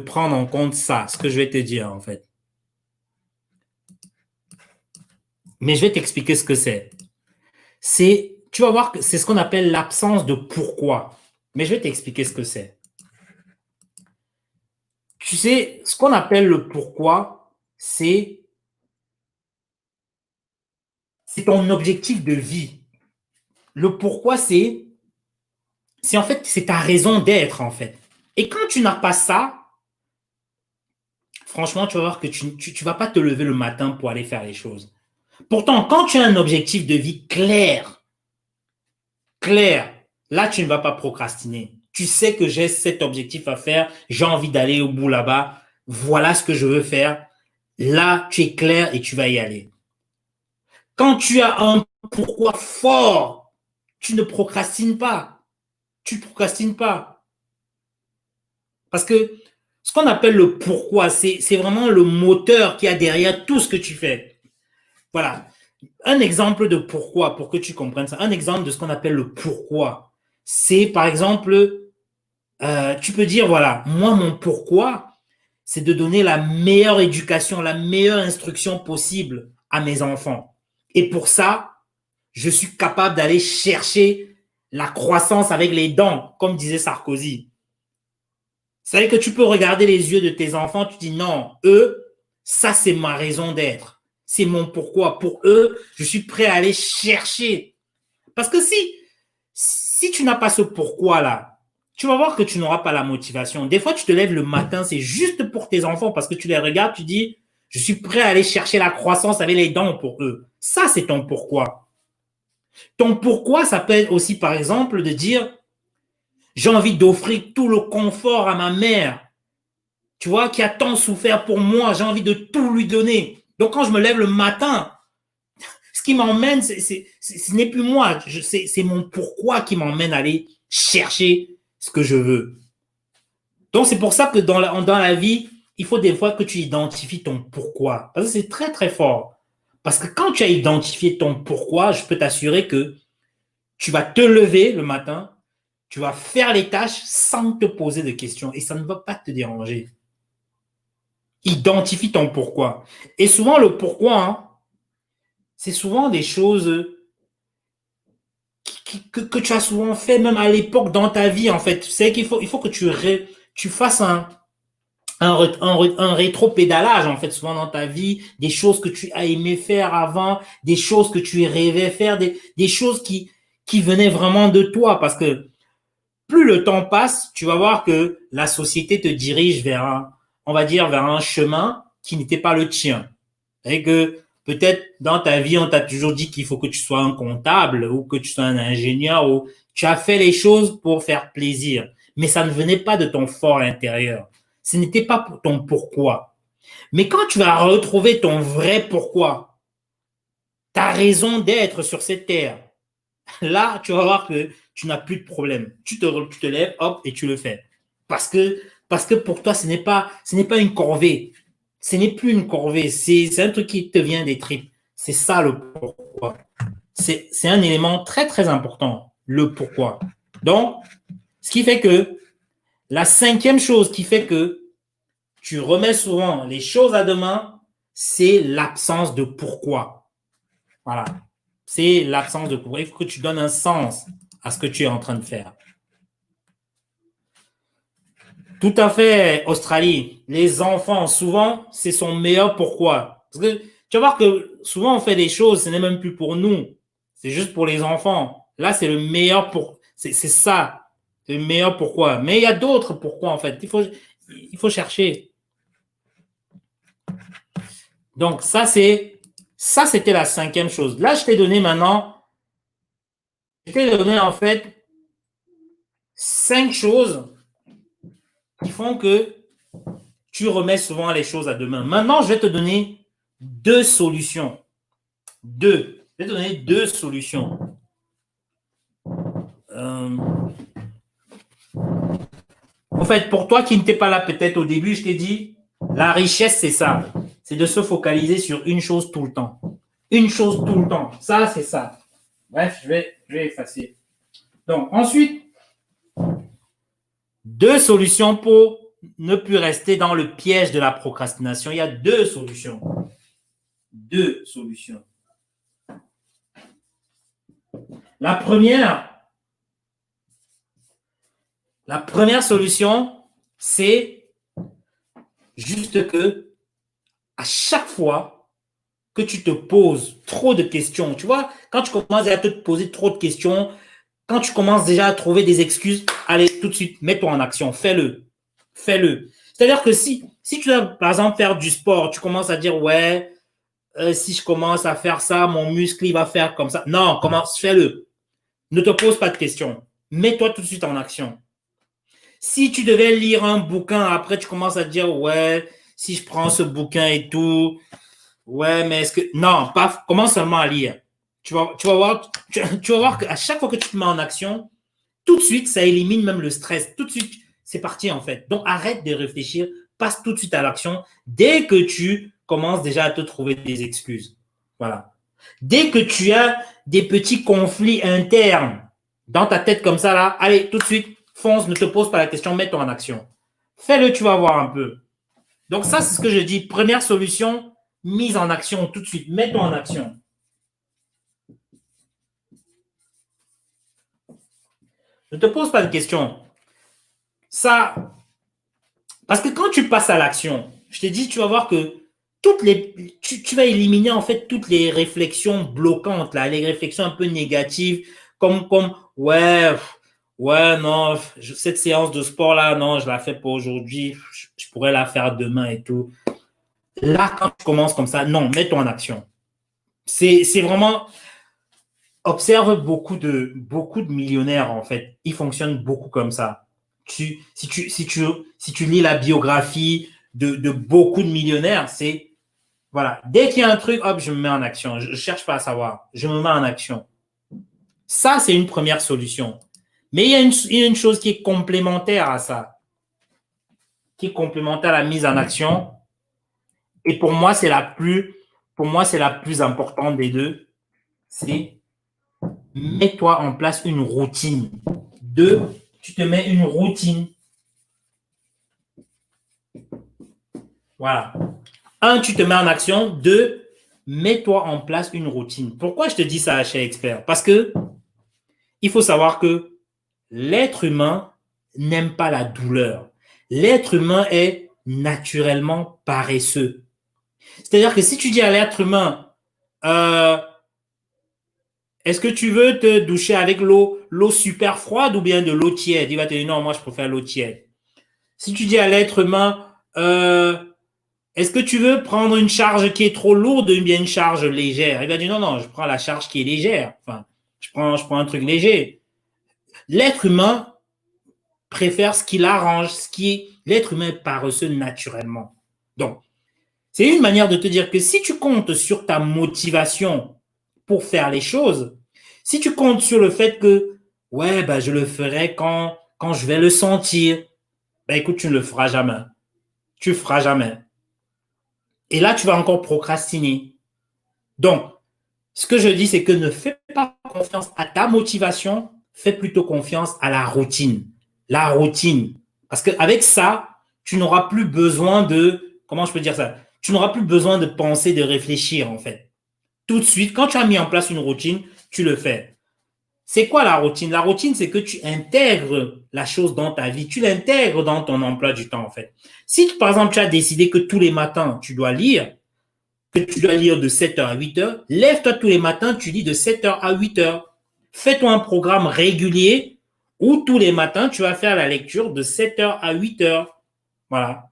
prendre en compte ça, ce que je vais te dire, en fait. Mais je vais t'expliquer ce que c'est. Tu vas voir que c'est ce qu'on appelle l'absence de pourquoi. Mais je vais t'expliquer ce que c'est. Tu sais, ce qu'on appelle le pourquoi, c'est ton objectif de vie. Le pourquoi, c'est en fait, c'est ta raison d'être, en fait. Et quand tu n'as pas ça, franchement, tu vas voir que tu ne vas pas te lever le matin pour aller faire les choses. Pourtant, quand tu as un objectif de vie clair, là, tu ne vas pas procrastiner. Tu sais que j'ai cet objectif à faire, j'ai envie d'aller au bout là-bas, voilà ce que je veux faire. Là, tu es clair et tu vas y aller. Quand tu as un pourquoi fort, tu ne procrastines pas. Tu ne procrastines pas. Parce que ce qu'on appelle le pourquoi, c'est vraiment le moteur qui a derrière tout ce que tu fais. Voilà. Un exemple de pourquoi, pour que tu comprennes ça, un exemple de ce qu'on appelle le pourquoi, c'est par exemple, tu peux dire, voilà, moi, mon pourquoi, c'est de donner la meilleure éducation, la meilleure instruction possible à mes enfants. Et pour ça, je suis capable d'aller chercher la croissance avec les dents, comme disait Sarkozy. C'est-à-dire que tu peux regarder les yeux de tes enfants, tu dis non, eux, ça c'est ma raison d'être. C'est mon pourquoi. Pour eux, je suis prêt à aller chercher. Parce que si tu n'as pas ce pourquoi-là, tu vas voir que tu n'auras pas la motivation. Des fois, tu te lèves le matin, c'est juste pour tes enfants parce que tu les regardes, tu dis, je suis prêt à aller chercher la croissance avec les dents pour eux. Ça, c'est ton pourquoi. Ton pourquoi, ça peut être aussi, par exemple, de dire, j'ai envie d'offrir tout le confort à ma mère, tu vois, qui a tant souffert pour moi, j'ai envie de tout lui donner. Donc, quand je me lève le matin, ce qui m'emmène, ce n'est plus moi, c'est mon pourquoi qui m'emmène à aller chercher ce que je veux. Donc, c'est pour ça que dans la vie, il faut des fois que tu identifies ton pourquoi. Parce que c'est très, très fort. Parce que quand tu as identifié ton pourquoi, je peux t'assurer que tu vas te lever le matin, tu vas faire les tâches sans te poser de questions et ça ne va pas te déranger. Identifie ton pourquoi. Et souvent, le pourquoi, hein, c'est souvent des choses que tu as souvent fait, même à l'époque dans ta vie, en fait. C'est qu'il faut que tu fasses un rétro-pédalage, en fait, souvent dans ta vie, des choses que tu as aimé faire avant, des choses que tu rêvais faire, des choses qui venaient vraiment de toi. Parce que plus le temps passe, tu vas voir que la société te dirige vers on va dire, vers un chemin qui n'était pas le tien. Et que peut-être dans ta vie, on t'a toujours dit qu'il faut que tu sois un comptable ou que tu sois un ingénieur ou tu as fait les choses pour faire plaisir. Mais ça ne venait pas de ton fort intérieur. Ce n'était pas pour ton pourquoi. Mais quand tu vas retrouver ton vrai pourquoi, ta raison d'être sur cette terre, là, tu vas voir que tu n'as plus de problème. Tu te lèves, hop, et tu le fais. Parce que pour toi, ce n'est pas une corvée. Ce n'est plus une corvée. C'est un truc qui te vient des tripes. C'est ça le pourquoi. C'est un élément très, très important, le pourquoi. Donc, ce qui fait que la cinquième chose qui fait que tu remets souvent les choses à demain, c'est l'absence de pourquoi. Voilà. C'est l'absence de pourquoi. Il faut que tu donnes un sens à ce que tu es en train de faire. Tout à fait, Australie. Les enfants, souvent, c'est son meilleur pourquoi. Parce que tu vas voir que souvent, on fait des choses, ce n'est même plus pour nous. C'est juste pour les enfants. Là, c'est le meilleur pour. C'est ça. C'est le meilleur pourquoi. Mais il y a d'autres pourquoi, en fait. Il faut chercher. Donc, ça, c'était la cinquième chose. Là, je t'ai donné maintenant, je t'ai donné, en fait, 5 choses qui font que tu remets souvent les choses à demain. Maintenant, je vais te donner 2 solutions. Je vais te donner 2 solutions. En fait, pour toi qui n'étais pas là peut-être au début, je t'ai dit, la richesse, c'est ça. C'est de se focaliser sur une chose tout le temps. Une chose tout le temps. Ça, c'est ça. Bref, je vais effacer. Donc, ensuite, 2 solutions pour ne plus rester dans le piège de la procrastination. Il y a 2 solutions. 2 solutions. La première solution, c'est juste que à chaque fois que tu te poses trop de questions, tu vois, quand tu commences à te poser trop de questions, quand tu commences déjà à trouver des excuses, allez, tout de suite, mets-toi en action, fais-le. Fais-le. C'est-à-dire que si tu dois, par exemple, faire du sport, tu commences à dire, ouais, si je commence à faire ça, mon muscle, il va faire comme ça. Non, commence, fais-le. Ne te pose pas de questions. Mets-toi tout de suite en action. Si tu devais lire un bouquin, après tu commences à dire, ouais, si je prends ce bouquin et tout, ouais, mais est-ce que... Non, pas, commence seulement à lire. Tu vas voir qu'à chaque fois que tu te mets en action, tout de suite, ça élimine même le stress. Tout de suite, c'est parti en fait. Donc, arrête de réfléchir, passe tout de suite à l'action dès que tu commences déjà à te trouver des excuses. Voilà. Dès que tu as des petits conflits internes dans ta tête comme ça, là, allez, tout de suite, fonce, ne te pose pas la question, mets-toi en action. Fais-le, tu vas voir un peu. Donc ça, c'est ce que je dis. Première solution, mise en action tout de suite. Mets-toi en action. Ne te pose pas de questions. Ça, parce que quand tu passes à l'action, je te dis, tu vas voir que tu vas éliminer en fait toutes les réflexions bloquantes, là, les réflexions un peu négatives, comme ouais, ouais, non, cette séance de sport là, non, je la fais pas aujourd'hui, je pourrais la faire demain et tout. Là, quand tu commences comme ça, non, mets-toi en action. C'est vraiment, observe beaucoup de millionnaires en fait. Ils fonctionnent beaucoup comme ça. Si tu lis la biographie de beaucoup de millionnaires, c'est voilà. Dès qu'il y a un truc, hop, je me mets en action. Je ne cherche pas à savoir. Je me mets en action. Ça, c'est une première solution. Mais il y a une chose qui est complémentaire à ça, qui est complémentaire à la mise en action. Et pour moi, c'est la plus importante des deux. C'est mets-toi en place une routine. 2, tu te mets une routine. Voilà. 1, tu te mets en action. 2, mets-toi en place une routine. Pourquoi je te dis ça, cher expert? Parce que il faut savoir que l'être humain n'aime pas la douleur. L'être humain est naturellement paresseux. C'est-à-dire que si tu dis à l'être humain, est-ce que tu veux te doucher avec l'eau super froide ou bien de l'eau tiède? Il va te dire non, moi je préfère l'eau tiède. Si tu dis à l'être humain, est-ce que tu veux prendre une charge qui est trop lourde ou bien une charge légère? Il va dire non, non, je prends la charge qui est légère. Enfin, je prends un truc léger. L'être humain préfère ce qui l'arrange, l'être humain est paresseux naturellement. Donc, c'est une manière de te dire que si tu comptes sur ta motivation pour faire les choses, si tu comptes sur le fait que, ouais, bah, je le ferai quand je vais le sentir, bah, écoute, tu ne le feras jamais. Tu ne le feras jamais. Et là, tu vas encore procrastiner. Donc, ce que je dis, c'est que ne fais pas confiance à ta motivation, fais plutôt confiance à la routine. La routine. Parce qu'avec ça, tu n'auras plus besoin de, comment je peux dire ça? Tu n'auras plus besoin de penser, de réfléchir, en fait. Tout de suite, quand tu as mis en place une routine, tu le fais. C'est quoi la routine? La routine, c'est que tu intègres la chose dans ta vie, tu l'intègres dans ton emploi du temps, en fait. Si, par exemple, tu as décidé que tous les matins, tu dois lire, que tu dois lire de 7h à 8h, lève-toi tous les matins, tu lis de 7h à 8h. Fais-toi un programme régulier où tous les matins, tu vas faire la lecture de 7h à 8h. Voilà.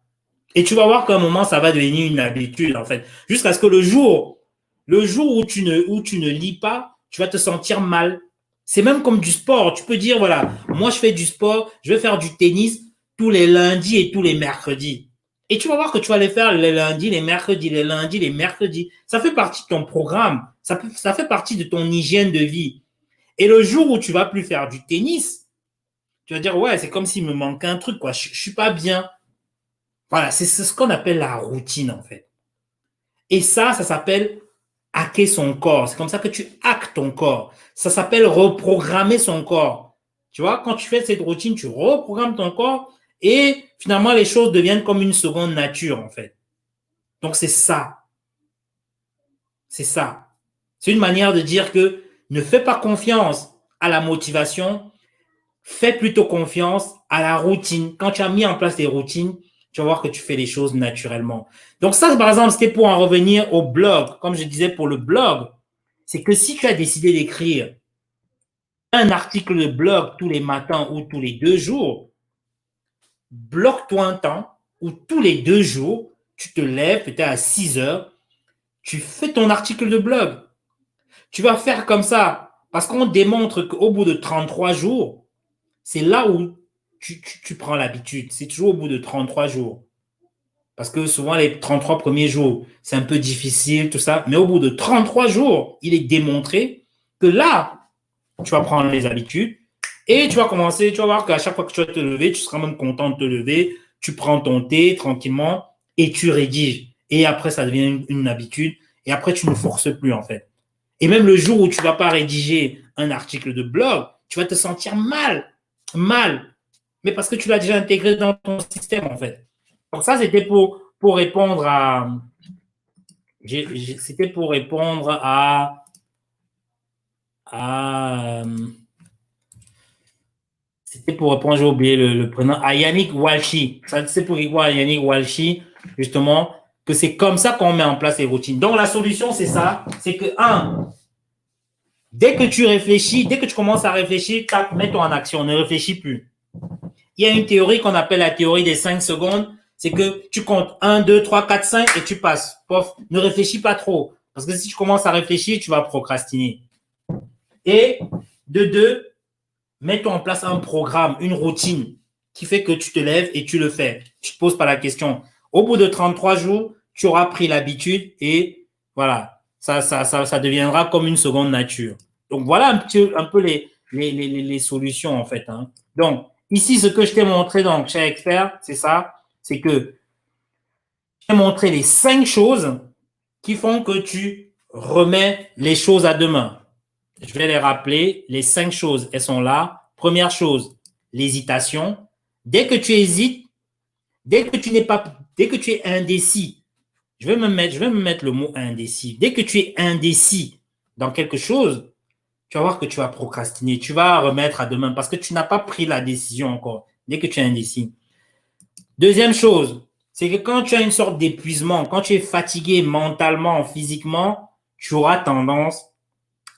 Et tu vas voir qu'à un moment, ça va devenir une habitude, en fait. Jusqu'à ce que le jour où tu ne lis pas, tu vas te sentir mal. C'est même comme du sport. Tu peux dire, voilà, moi, je fais du sport, je vais faire du tennis tous les lundis et tous les mercredis. Et tu vas voir que tu vas les faire les lundis, les mercredis, les lundis, les mercredis. Ça fait partie de ton programme. Ça fait partie de ton hygiène de vie. Et le jour où tu vas plus faire du tennis, tu vas dire, ouais, c'est comme s'il me manquait un truc, quoi. Je suis pas bien. Voilà, c'est ce qu'on appelle la routine, en fait. Et ça s'appelle hacker son corps. C'est comme ça que tu hackes ton corps. Ça s'appelle reprogrammer son corps. Tu vois, quand tu fais cette routine, tu reprogrammes ton corps et finalement, les choses deviennent comme une seconde nature, en fait. Donc, c'est ça. C'est ça. C'est une manière de dire que ne fais pas confiance à la motivation, fais plutôt confiance à la routine. Quand tu as mis en place des routines, tu vas voir que tu fais les choses naturellement. Donc ça, par exemple, c'était pour en revenir au blog. Comme je disais pour le blog, c'est que si tu as décidé d'écrire un article de blog tous les matins ou tous les 2 jours, bloque-toi un temps où tous les 2 jours, tu te lèves peut-être à 6 heures, tu fais ton article de blog. Tu vas faire comme ça parce qu'on démontre qu'au bout de 33 jours, c'est là où tu prends l'habitude. C'est toujours au bout de 33 jours. Parce que souvent, les 33 premiers jours, c'est un peu difficile, tout ça. Mais au bout de 33 jours, il est démontré que là, tu vas prendre les habitudes et tu vas commencer, tu vas voir qu'à chaque fois que tu vas te lever, tu seras même content de te lever. Tu prends ton thé tranquillement et tu rédiges. Et après, ça devient une habitude. Et après, tu ne forces plus, en fait. Et même le jour où tu ne vas pas rédiger un article de blog, tu vas te sentir mal. Mal. Mais parce que tu l'as déjà intégré dans ton système, en fait. Donc ça, c'était pour répondre à... C'était pour répondre à c'était pour répondre, j'ai oublié le prénom, à Yannick Walshi. Ça, c'est pour répondre à Yannick Walshi, justement, que c'est comme ça qu'on met en place les routines. Donc la solution, c'est ça. C'est que, dès que tu réfléchis, dès que tu commences à réfléchir, mets-toi en action, ne réfléchis plus. Il y a une théorie qu'on appelle la théorie des 5 secondes. C'est que tu comptes 1, 2, 3, 4, 5 et tu passes. Pof, ne réfléchis pas trop. Parce que si tu commences à réfléchir, tu vas procrastiner. Et de deux, mets-toi en place un programme, une routine qui fait que tu te lèves et tu le fais. Tu ne te poses pas la question. Au bout de 33 jours, tu auras pris l'habitude et voilà, ça deviendra comme une seconde nature. Donc, voilà un peu les solutions, en fait. Hein. Donc, ici, ce que je t'ai montré, donc, cher expert, c'est ça. C'est que je t'ai montré les 5 choses qui font que tu remets les choses à demain. Je vais les rappeler. Les 5 choses, elles sont là. Première chose, l'hésitation. Dès que tu hésites, dès que tu es indécis, je vais me mettre le mot indécis. Dès que tu es indécis dans quelque chose, tu vas voir que tu vas procrastiner, tu vas remettre à demain parce que tu n'as pas pris la décision encore, dès que tu es indécis. Deuxième chose, c'est que quand tu as une sorte d'épuisement, quand tu es fatigué mentalement, physiquement, tu auras tendance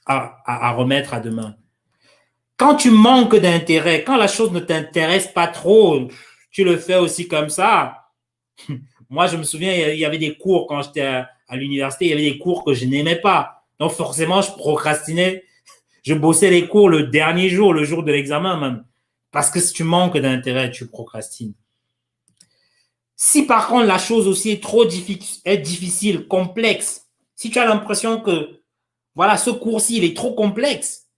à remettre à demain. Quand tu manques d'intérêt, quand la chose ne t'intéresse pas trop, tu le fais aussi comme ça. Moi, je me souviens, il y avait des cours quand j'étais à l'université, il y avait des cours que je n'aimais pas. Donc, forcément, je procrastinais. Je bossais les cours le dernier jour, le jour de l'examen même. Parce que si tu manques d'intérêt, tu procrastines. Si par contre, la chose aussi est difficile, complexe, si tu as l'impression que, voilà, ce cours-ci, il est trop complexe,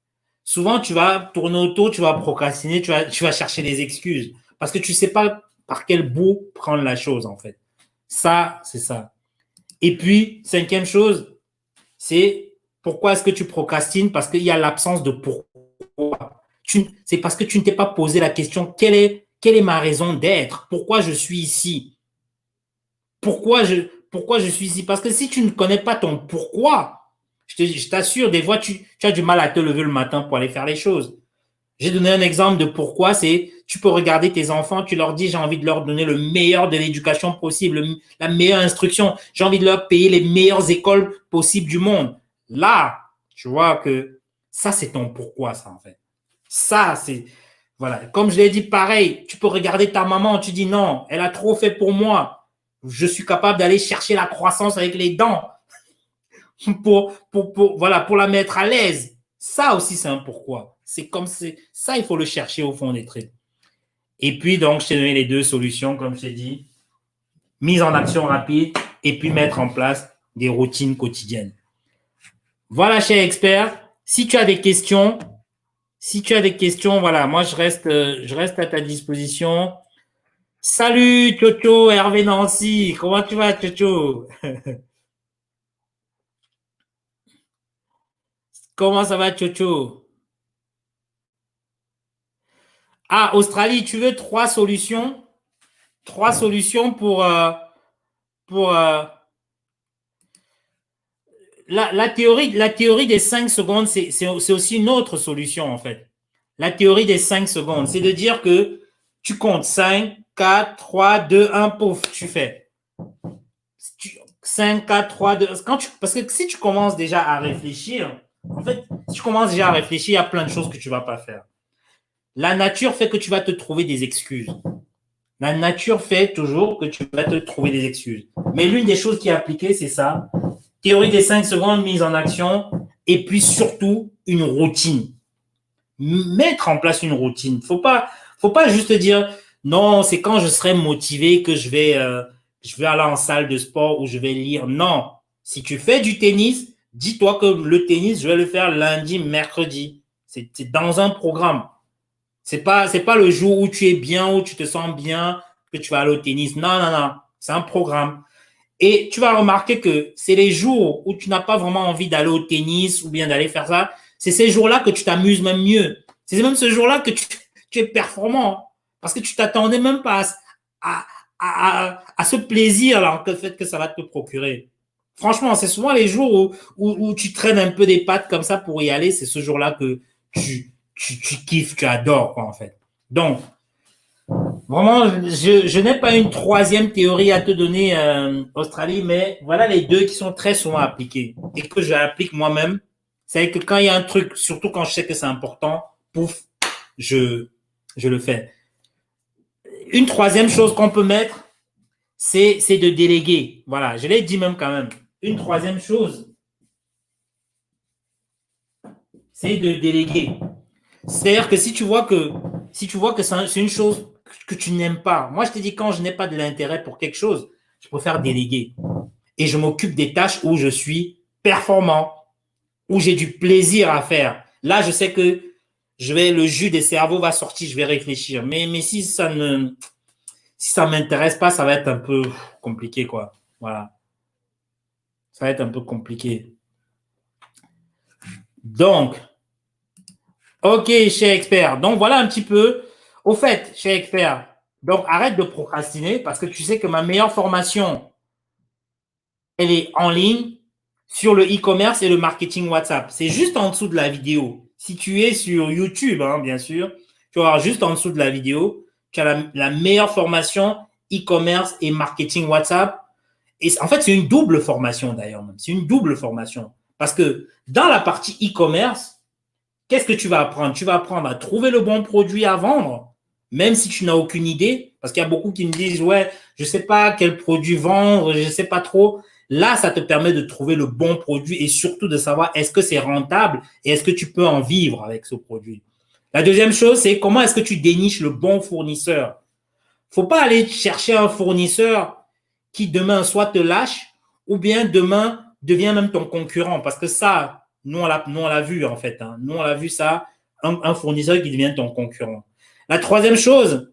souvent, tu vas tourner autour, tu vas procrastiner, tu vas chercher des excuses. Parce que tu ne sais pas par quel bout prendre la chose, en fait. Ça, c'est ça. Et puis, cinquième chose, c'est pourquoi est-ce que tu procrastines? Parce qu'il y a l'absence de pourquoi. C'est parce que tu ne t'es pas posé la question, quelle est ma raison d'être? Pourquoi je suis ici? Pourquoi je suis ici? Parce que si tu ne connais pas ton pourquoi, je t'assure, des fois, tu as du mal à te lever le matin pour aller faire les choses. J'ai donné un exemple de pourquoi c'est, tu peux regarder tes enfants, tu leur dis, j'ai envie de leur donner le meilleur de l'éducation possible, la meilleure instruction, j'ai envie de leur payer les meilleures écoles possibles du monde. Là, tu vois que ça, c'est ton pourquoi, ça, en fait. Ça, c'est, voilà. Comme je l'ai dit, pareil, tu peux regarder ta maman, tu dis non, elle a trop fait pour moi. Je suis capable d'aller chercher la croissance avec les dents voilà, pour la mettre à l'aise. Ça aussi, c'est un pourquoi. C'est comme ça, il faut le chercher au fond des traits. Et puis, donc, je t'ai donné les deux solutions, comme je t'ai dit. Mise en action rapide et puis mettre en place des routines quotidiennes. Voilà, cher expert. Si tu as des questions, voilà, moi, je reste à ta disposition. Salut, Tchocho, Hervé Nancy. Comment tu vas, Tchocho? Comment ça va, Tchocho? Ah, Australie, tu veux trois solutions? Trois solutions pour la théorie des 5 secondes, c'est aussi une autre solution, en fait. La théorie des 5 secondes, c'est de dire que tu comptes 5, 4, 3, 2, 1, pouf, tu fais. 5, 4, 3, 2. Parce que si tu commences déjà à réfléchir, en fait, si tu commences déjà à réfléchir, il y a plein de choses que tu ne vas pas faire. La nature fait que tu vas te trouver des excuses. La nature fait toujours que tu vas te trouver des excuses. Mais l'une des choses qui est appliquée, c'est ça. Théorie des 5 secondes, mise en action, et puis surtout une routine. Mettre en place une routine. Faut pas juste dire non, c'est quand je serai motivé que je vais aller en salle de sport ou je vais lire. Non. Si tu fais du tennis, dis-toi que le tennis, je vais le faire lundi, mercredi. C'est dans un programme. C'est pas le jour où tu es bien, où tu te sens bien, que tu vas aller au tennis. Non, non, non. C'est un programme. Et tu vas remarquer que c'est les jours où tu n'as pas vraiment envie d'aller au tennis ou bien d'aller faire ça. C'est ces jours-là que tu t'amuses même mieux. C'est même ce jour-là que tu es performant. Parce que tu t'attendais même pas à ce plaisir-là, le fait que ça va te procurer. Franchement, c'est souvent les jours où tu traînes un peu des pattes comme ça pour y aller. C'est ce jour-là que tu kiffes, tu adores, quoi, en fait. Donc, vraiment, je n'ai pas une troisième théorie à te donner, Australie, mais voilà les deux qui sont très souvent appliquées et que j'applique moi-même. C'est que quand il y a un truc, surtout quand je sais que c'est important, pouf, je, je le fais. Une troisième chose qu'on peut mettre, c'est de déléguer. Voilà, je l'ai dit même quand même. Une troisième chose, c'est de déléguer. C'est-à-dire que si tu vois que c'est une chose que tu n'aimes pas, moi je te dis quand je n'ai pas de l'intérêt pour quelque chose, je préfère déléguer. Et je m'occupe des tâches où je suis performant, où j'ai du plaisir à faire. Là, je sais que le jus des cerveaux va sortir, je vais réfléchir. Mais si ça m'intéresse pas, ça va être un peu compliqué, quoi. Voilà. Ça va être un peu compliqué. Donc, ok, cher expert. Donc, voilà un petit peu. Au fait, cher expert, donc arrête de procrastiner parce que tu sais que ma meilleure formation, elle est en ligne sur le e-commerce et le marketing WhatsApp. C'est juste en dessous de la vidéo. Si tu es sur YouTube, hein, bien sûr, tu vas voir juste en dessous de la vidéo, tu as la meilleure formation e-commerce et marketing WhatsApp. Et en fait, c'est une double formation d'ailleurs. C'est une double formation. Parce que dans la partie e-commerce, qu'est-ce que tu vas apprendre? Tu vas apprendre à trouver le bon produit à vendre, même si tu n'as aucune idée. Parce qu'il y a beaucoup qui me disent, ouais, je ne sais pas quel produit vendre, je ne sais pas trop. Là, ça te permet de trouver le bon produit et surtout de savoir est-ce que c'est rentable et est-ce que tu peux en vivre avec ce produit. La deuxième chose, c'est comment est-ce que tu déniches le bon fournisseur. Faut pas aller chercher un fournisseur qui demain soit te lâche ou bien demain devient même ton concurrent. Parce que ça, nous, on l'a vu en fait. Hein. Nous, on l'a vu ça, un fournisseur qui devient ton concurrent. La troisième chose,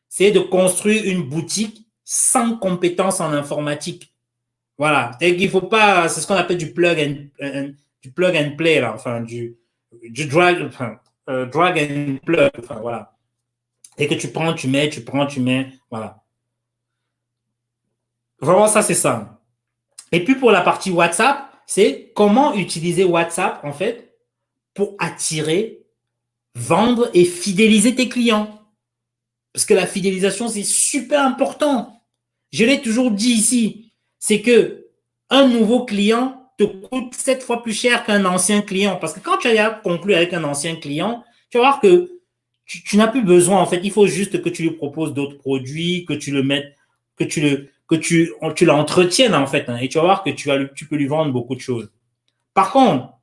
c'est de construire une boutique sans compétences en informatique. Voilà. Il faut pas, c'est ce qu'on appelle du plug and play, là. Enfin, du drag and plug. Enfin, voilà. Et que tu prends, tu mets, voilà. Vraiment, ça, c'est ça. Et puis, pour la partie WhatsApp, c'est comment utiliser WhatsApp, en fait, pour attirer vendre et fidéliser tes clients. Parce que la fidélisation, c'est super important. Je l'ai toujours dit ici, c'est que un nouveau client te coûte 7 fois plus cher qu'un ancien client. Parce que quand tu as conclu avec un ancien client, tu vas voir que tu n'as plus besoin, en fait. Il faut juste que tu lui proposes d'autres produits, que tu le mettes, tu l'entretiennes, en fait. Hein, et tu vas voir que tu peux lui vendre beaucoup de choses. Par contre,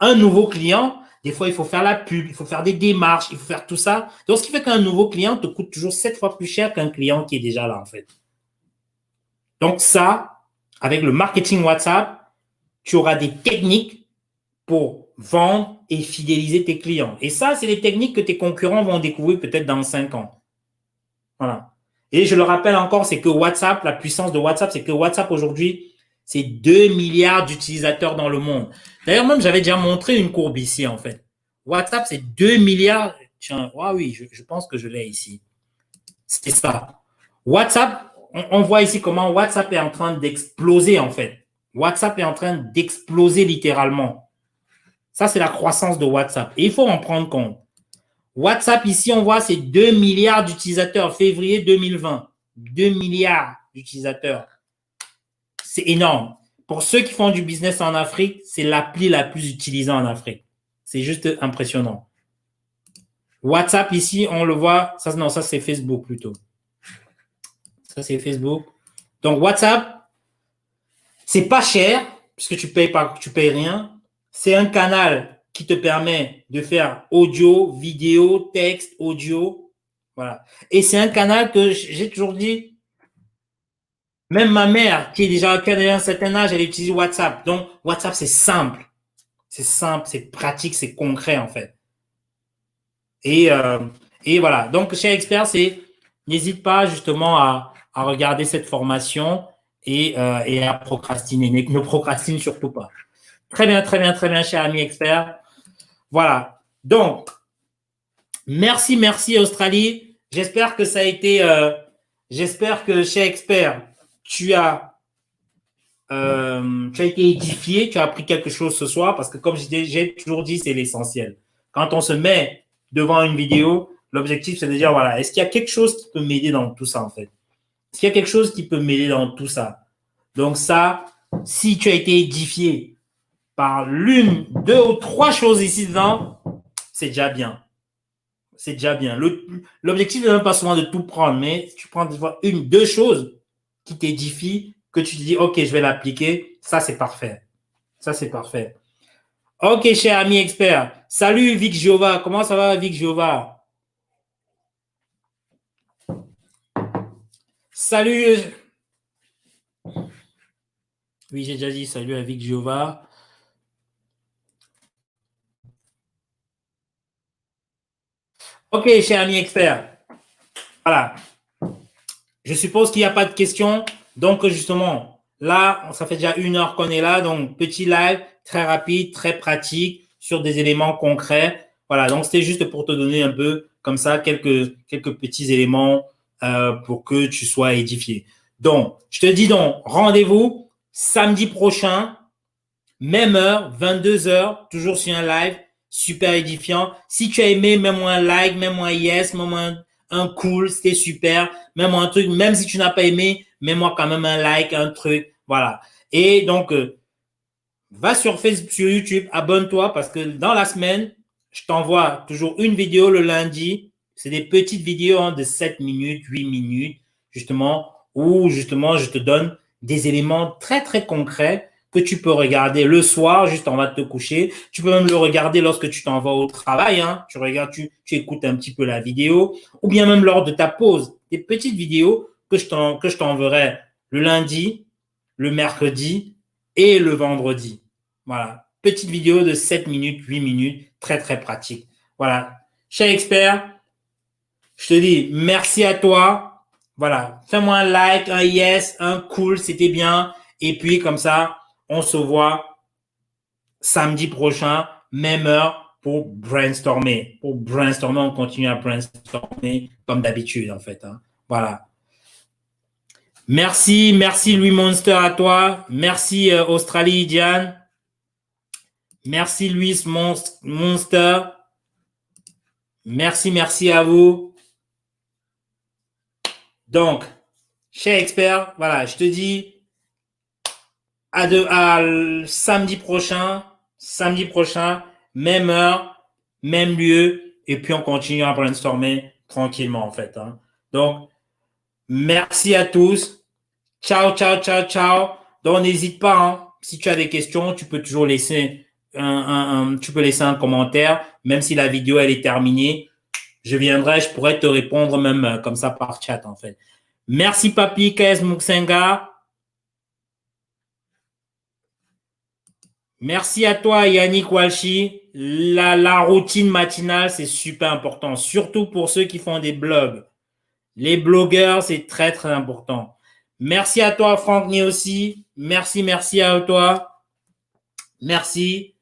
un nouveau client, des fois, il faut faire la pub, il faut faire des démarches, il faut faire tout ça. Donc, ce qui fait qu'un nouveau client te coûte toujours 7 fois plus cher qu'un client qui est déjà là, en fait. Donc, ça, avec le marketing WhatsApp, tu auras des techniques pour vendre et fidéliser tes clients. Et ça, c'est les techniques que tes concurrents vont découvrir peut-être dans 5 ans. Voilà. Et je le rappelle encore, c'est que WhatsApp, la puissance de WhatsApp, c'est que WhatsApp aujourd'hui, c'est 2 milliards d'utilisateurs dans le monde. D'ailleurs, même, j'avais déjà montré une courbe ici, en fait. WhatsApp, c'est 2 milliards. Tiens, ah oui, je pense que je l'ai ici. C'est ça. WhatsApp, on voit ici comment WhatsApp est en train d'exploser, en fait. WhatsApp est en train d'exploser littéralement. Ça, c'est la croissance de WhatsApp. Et il faut en prendre compte. WhatsApp, ici, on voit, c'est 2 milliards d'utilisateurs, février 2020. 2 milliards d'utilisateurs. C'est énorme. Pour ceux qui font du business en Afrique, c'est l'appli la plus utilisée en Afrique. C'est juste impressionnant. WhatsApp, ici, on le voit. Ça, non, ça, c'est Facebook plutôt. Ça, c'est Facebook. Donc, WhatsApp, c'est pas cher, puisque tu payes rien. C'est un canal qui te permet de faire audio, vidéo, texte, audio. Voilà. Et c'est un canal que j'ai toujours dit, même ma mère, qui a déjà un certain âge, elle utilise WhatsApp. Donc, WhatsApp, c'est simple. C'est simple, c'est pratique, c'est concret, en fait. Et voilà. Donc, chez Expert, n'hésite pas justement à regarder cette formation et à procrastiner. Ne procrastine surtout pas. Très bien, très bien, très bien, cher ami Expert. Voilà. Donc, merci Australie. J'espère que ça a été, j'espère que chez Expert, tu as été édifié, tu as appris quelque chose ce soir parce que comme j'ai toujours dit, c'est l'essentiel. Quand on se met devant une vidéo, l'objectif c'est de dire voilà, est-ce qu'il y a quelque chose qui peut m'aider dans tout ça en fait? Est-ce qu'il y a quelque chose qui peut m'aider dans tout ça? Donc ça, si tu as été édifié par l'une, deux ou trois choses ici dedans, c'est déjà bien. C'est déjà bien. L'objectif n'est même pas souvent de tout prendre, mais tu prends des fois une, deux choses qui t'édifient, que tu te dis, OK, je vais l'appliquer. Ça, c'est parfait. Ça, c'est parfait. OK, cher ami expert. Salut, Vic Giova. Comment ça va, Vic Giova? Salut. Oui, j'ai déjà dit salut à Vic Giova. OK, cher ami expert. Voilà. Je suppose qu'il n'y a pas de questions. Donc, justement, là, ça fait déjà 1 heure qu'on est là. Donc, petit live, très rapide, très pratique, sur des éléments concrets. Voilà, donc c'était juste pour te donner un peu, comme ça, quelques petits éléments pour que tu sois édifié. Donc, je te dis donc, rendez-vous samedi prochain, même heure, 22 heures, toujours sur un live, super édifiant. Si tu as aimé, mets-moi un like, mets-moi un yes, mets-moi un cool, c'était super. Mets-moi un truc, même si tu n'as pas aimé, mets-moi quand même un like, un truc, voilà. Et donc, va sur Facebook, sur YouTube, abonne-toi parce que dans la semaine, je t'envoie toujours une vidéo le lundi. C'est des petites vidéos hein, de 7 minutes, 8 minutes, justement, où justement je te donne des éléments très, très concrets que tu peux regarder le soir, juste en va te coucher. Tu peux même le regarder lorsque tu t'en vas au travail. Hein. Tu regardes, tu écoutes un petit peu la vidéo, ou bien même lors de ta pause. Des petites vidéos que je t'enverrai le lundi, le mercredi et le vendredi. Voilà. Petite vidéo de 7 minutes, 8 minutes, très, très pratique. Voilà. Cher expert, je te dis merci à toi. Voilà. Fais-moi un like, un yes, un cool, c'était bien. Et puis, comme ça, on se voit samedi prochain, même heure, pour brainstormer. Pour brainstormer, on continue à brainstormer comme d'habitude, en fait. Hein. Voilà. Merci Louis Monster à toi. Merci Australie, Diane. Merci Louis Monster. Merci à vous. Donc, cher expert, voilà, je te dis à samedi prochain, même heure, même lieu, et puis on continue à brainstormer tranquillement en fait. Hein. Donc, merci à tous. Ciao. Donc, n'hésite pas. Hein. Si tu as des questions, tu peux toujours laisser tu peux laisser un commentaire, même si la vidéo elle est terminée. Je pourrais te répondre même comme ça par chat en fait. Merci Papi KS Muksenga. Merci à toi Yannick Walshi. La routine matinale, c'est super important, surtout pour ceux qui font des blogs. Les blogueurs, c'est très important. Merci à toi Franck Ni aussi. Merci à toi. Merci.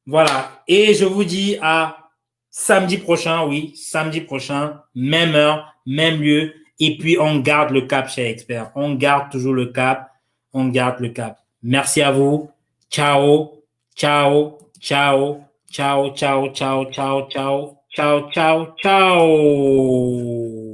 Voilà. Et je vous dis à samedi prochain, oui, samedi prochain, même heure, même lieu. Et puis, on garde le cap chez Expert. On garde toujours le cap. On garde le cap. Merci à vous. Ciao, ciao, ciao, ciao, ciao, ciao, ciao, ciao, ciao, ciao, ciao.